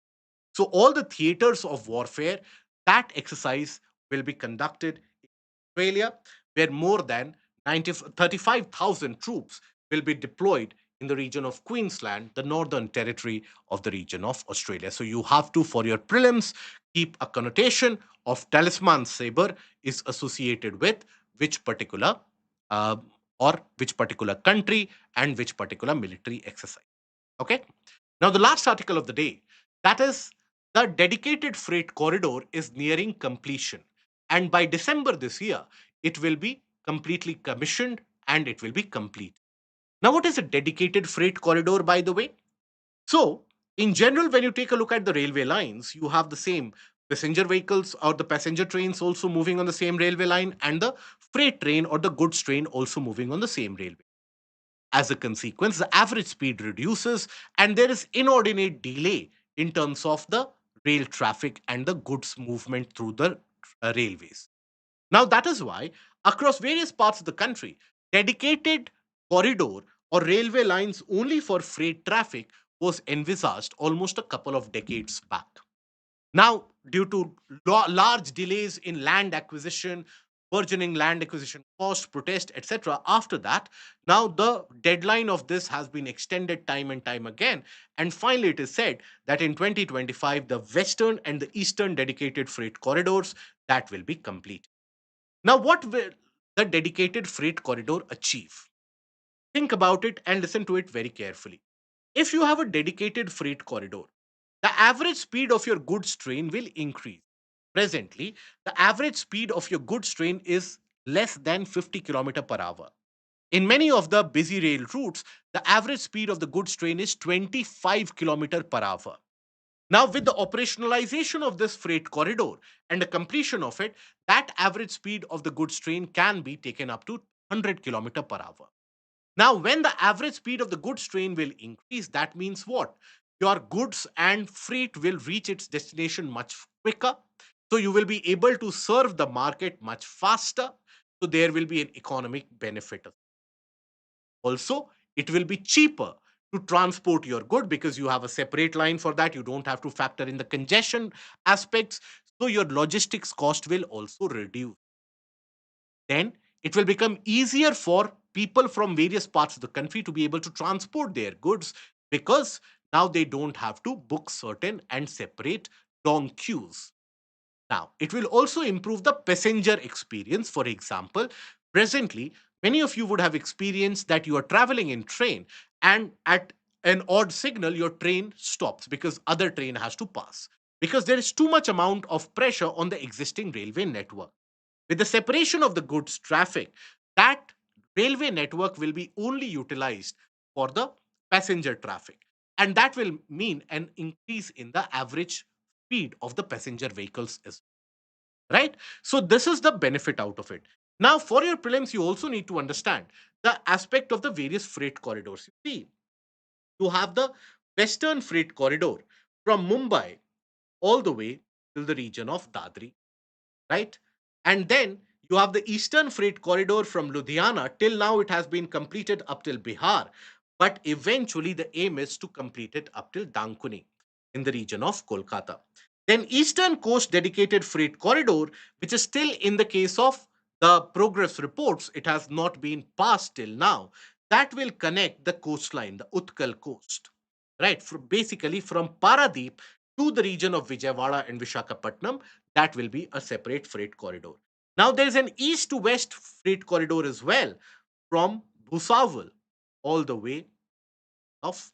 So, all the theaters of warfare, that exercise will be conducted in Australia, where more than 35,000 troops will be deployed in the region of Queensland, the northern territory of the region of Australia. So, you have to, for your prelims, keep a connotation of Talisman Sabre is associated with which particular uh, or which particular country and which particular military exercise. Okay. Now, the last article of the day, that is the dedicated freight corridor is nearing completion. And by December this year, it will be completely commissioned and it will be complete. Now, what is a dedicated freight corridor, by the way? So, in general, when you take a look at the railway lines, you have the same passenger vehicles or the passenger trains also moving on the same railway line and the freight train or the goods train also moving on the same railway. As a consequence, the average speed reduces and there is inordinate delay in terms of the rail traffic and the goods movement through the railways. Now, that is why across various parts of the country, dedicated corridor or railway lines only for freight traffic was envisaged almost a couple of decades back. Now, due to large delays in land acquisition, burgeoning land acquisition cost, protest, etc., after that, now the deadline of this has been extended time and time again. And finally, it is said that in 2025, the western and the eastern dedicated freight corridors that will be complete. Now, what will the dedicated freight corridor achieve? Think about it and listen to it very carefully. If you have a dedicated freight corridor, the average speed of your goods train will increase. Presently, the average speed of your goods train is less than 50 kilometer per hour. In many of the busy rail routes, the average speed of the goods train is 25 kilometer per hour. Now, with the operationalization of this freight corridor and the completion of it, that average speed of the goods train can be taken up to 100 kilometer per hour. Now, when the average speed of the goods train will increase, that means what? Your goods and freight will reach its destination much quicker. So, you will be able to serve the market much faster. So, there will be an economic benefit. Also, it will be cheaper to transport your good because you have a separate line for that. You don't have to factor in the congestion aspects. So, your logistics cost will also reduce. then it will become easier for people from various parts of the country to be able to transport their goods, because now they don't have to book certain and separate long queues. Now, it will also improve the passenger experience. For example, presently, many of you would have experienced that you are traveling in train, and at an odd signal, your train stops because other train has to pass, because there is too much amount of pressure on the existing railway network. With the separation of the goods traffic, that railway network will be only utilized for the passenger traffic. And that will mean an increase in the average speed of the passenger vehicles as well, right? So this is the benefit out of it. Now, for your prelims, you also need to understand the aspect of the various freight corridors. You see, you have the Western Freight Corridor from Mumbai all the way till the region of Dadri, right? And then you have the Eastern Freight Corridor from Ludhiana. Till now, it has been completed up till Bihar, but eventually the aim is to complete it up till Dankuni in the region of Kolkata. Then Eastern Coast Dedicated Freight Corridor, which is still in the case of the progress reports, it has not been passed till now. That will connect the coastline, the Utkal coast, right? Basically from Paradeep to the region of Vijayawada and Vishakhapatnam, that will be a separate freight corridor. Now, there's an east to west freight corridor as well from Bhusawal all the way of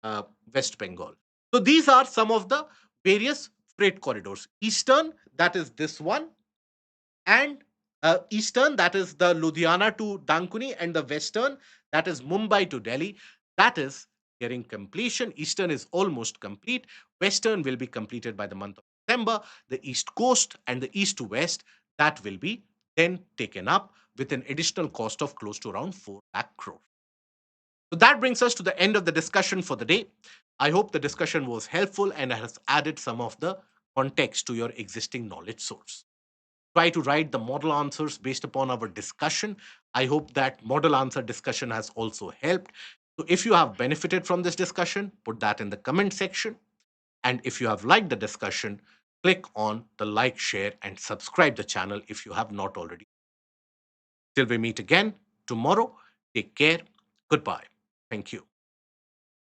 uh, West Bengal. So, these are some of the various freight corridors. Eastern, that is this one, and eastern, that is the Ludhiana to Dankuni, and the western, that is Mumbai to Delhi, that is nearing completion. Eastern is almost complete. Western will be completed by the month of December. The east coast and the east to west, that will be then taken up with an additional cost of close to around 4 lakh crore. So that brings us to the end of the discussion for the day. I hope the discussion was helpful and has added some of the context to your existing knowledge source. Try to write the model answers based upon our discussion. I hope that model answer discussion has also helped. So if you have benefited from this discussion, put that in the comment section. And if you have liked the discussion, click on the like, share, and subscribe the channel if you have not already. Till we meet again tomorrow, take care. Goodbye. Thank you.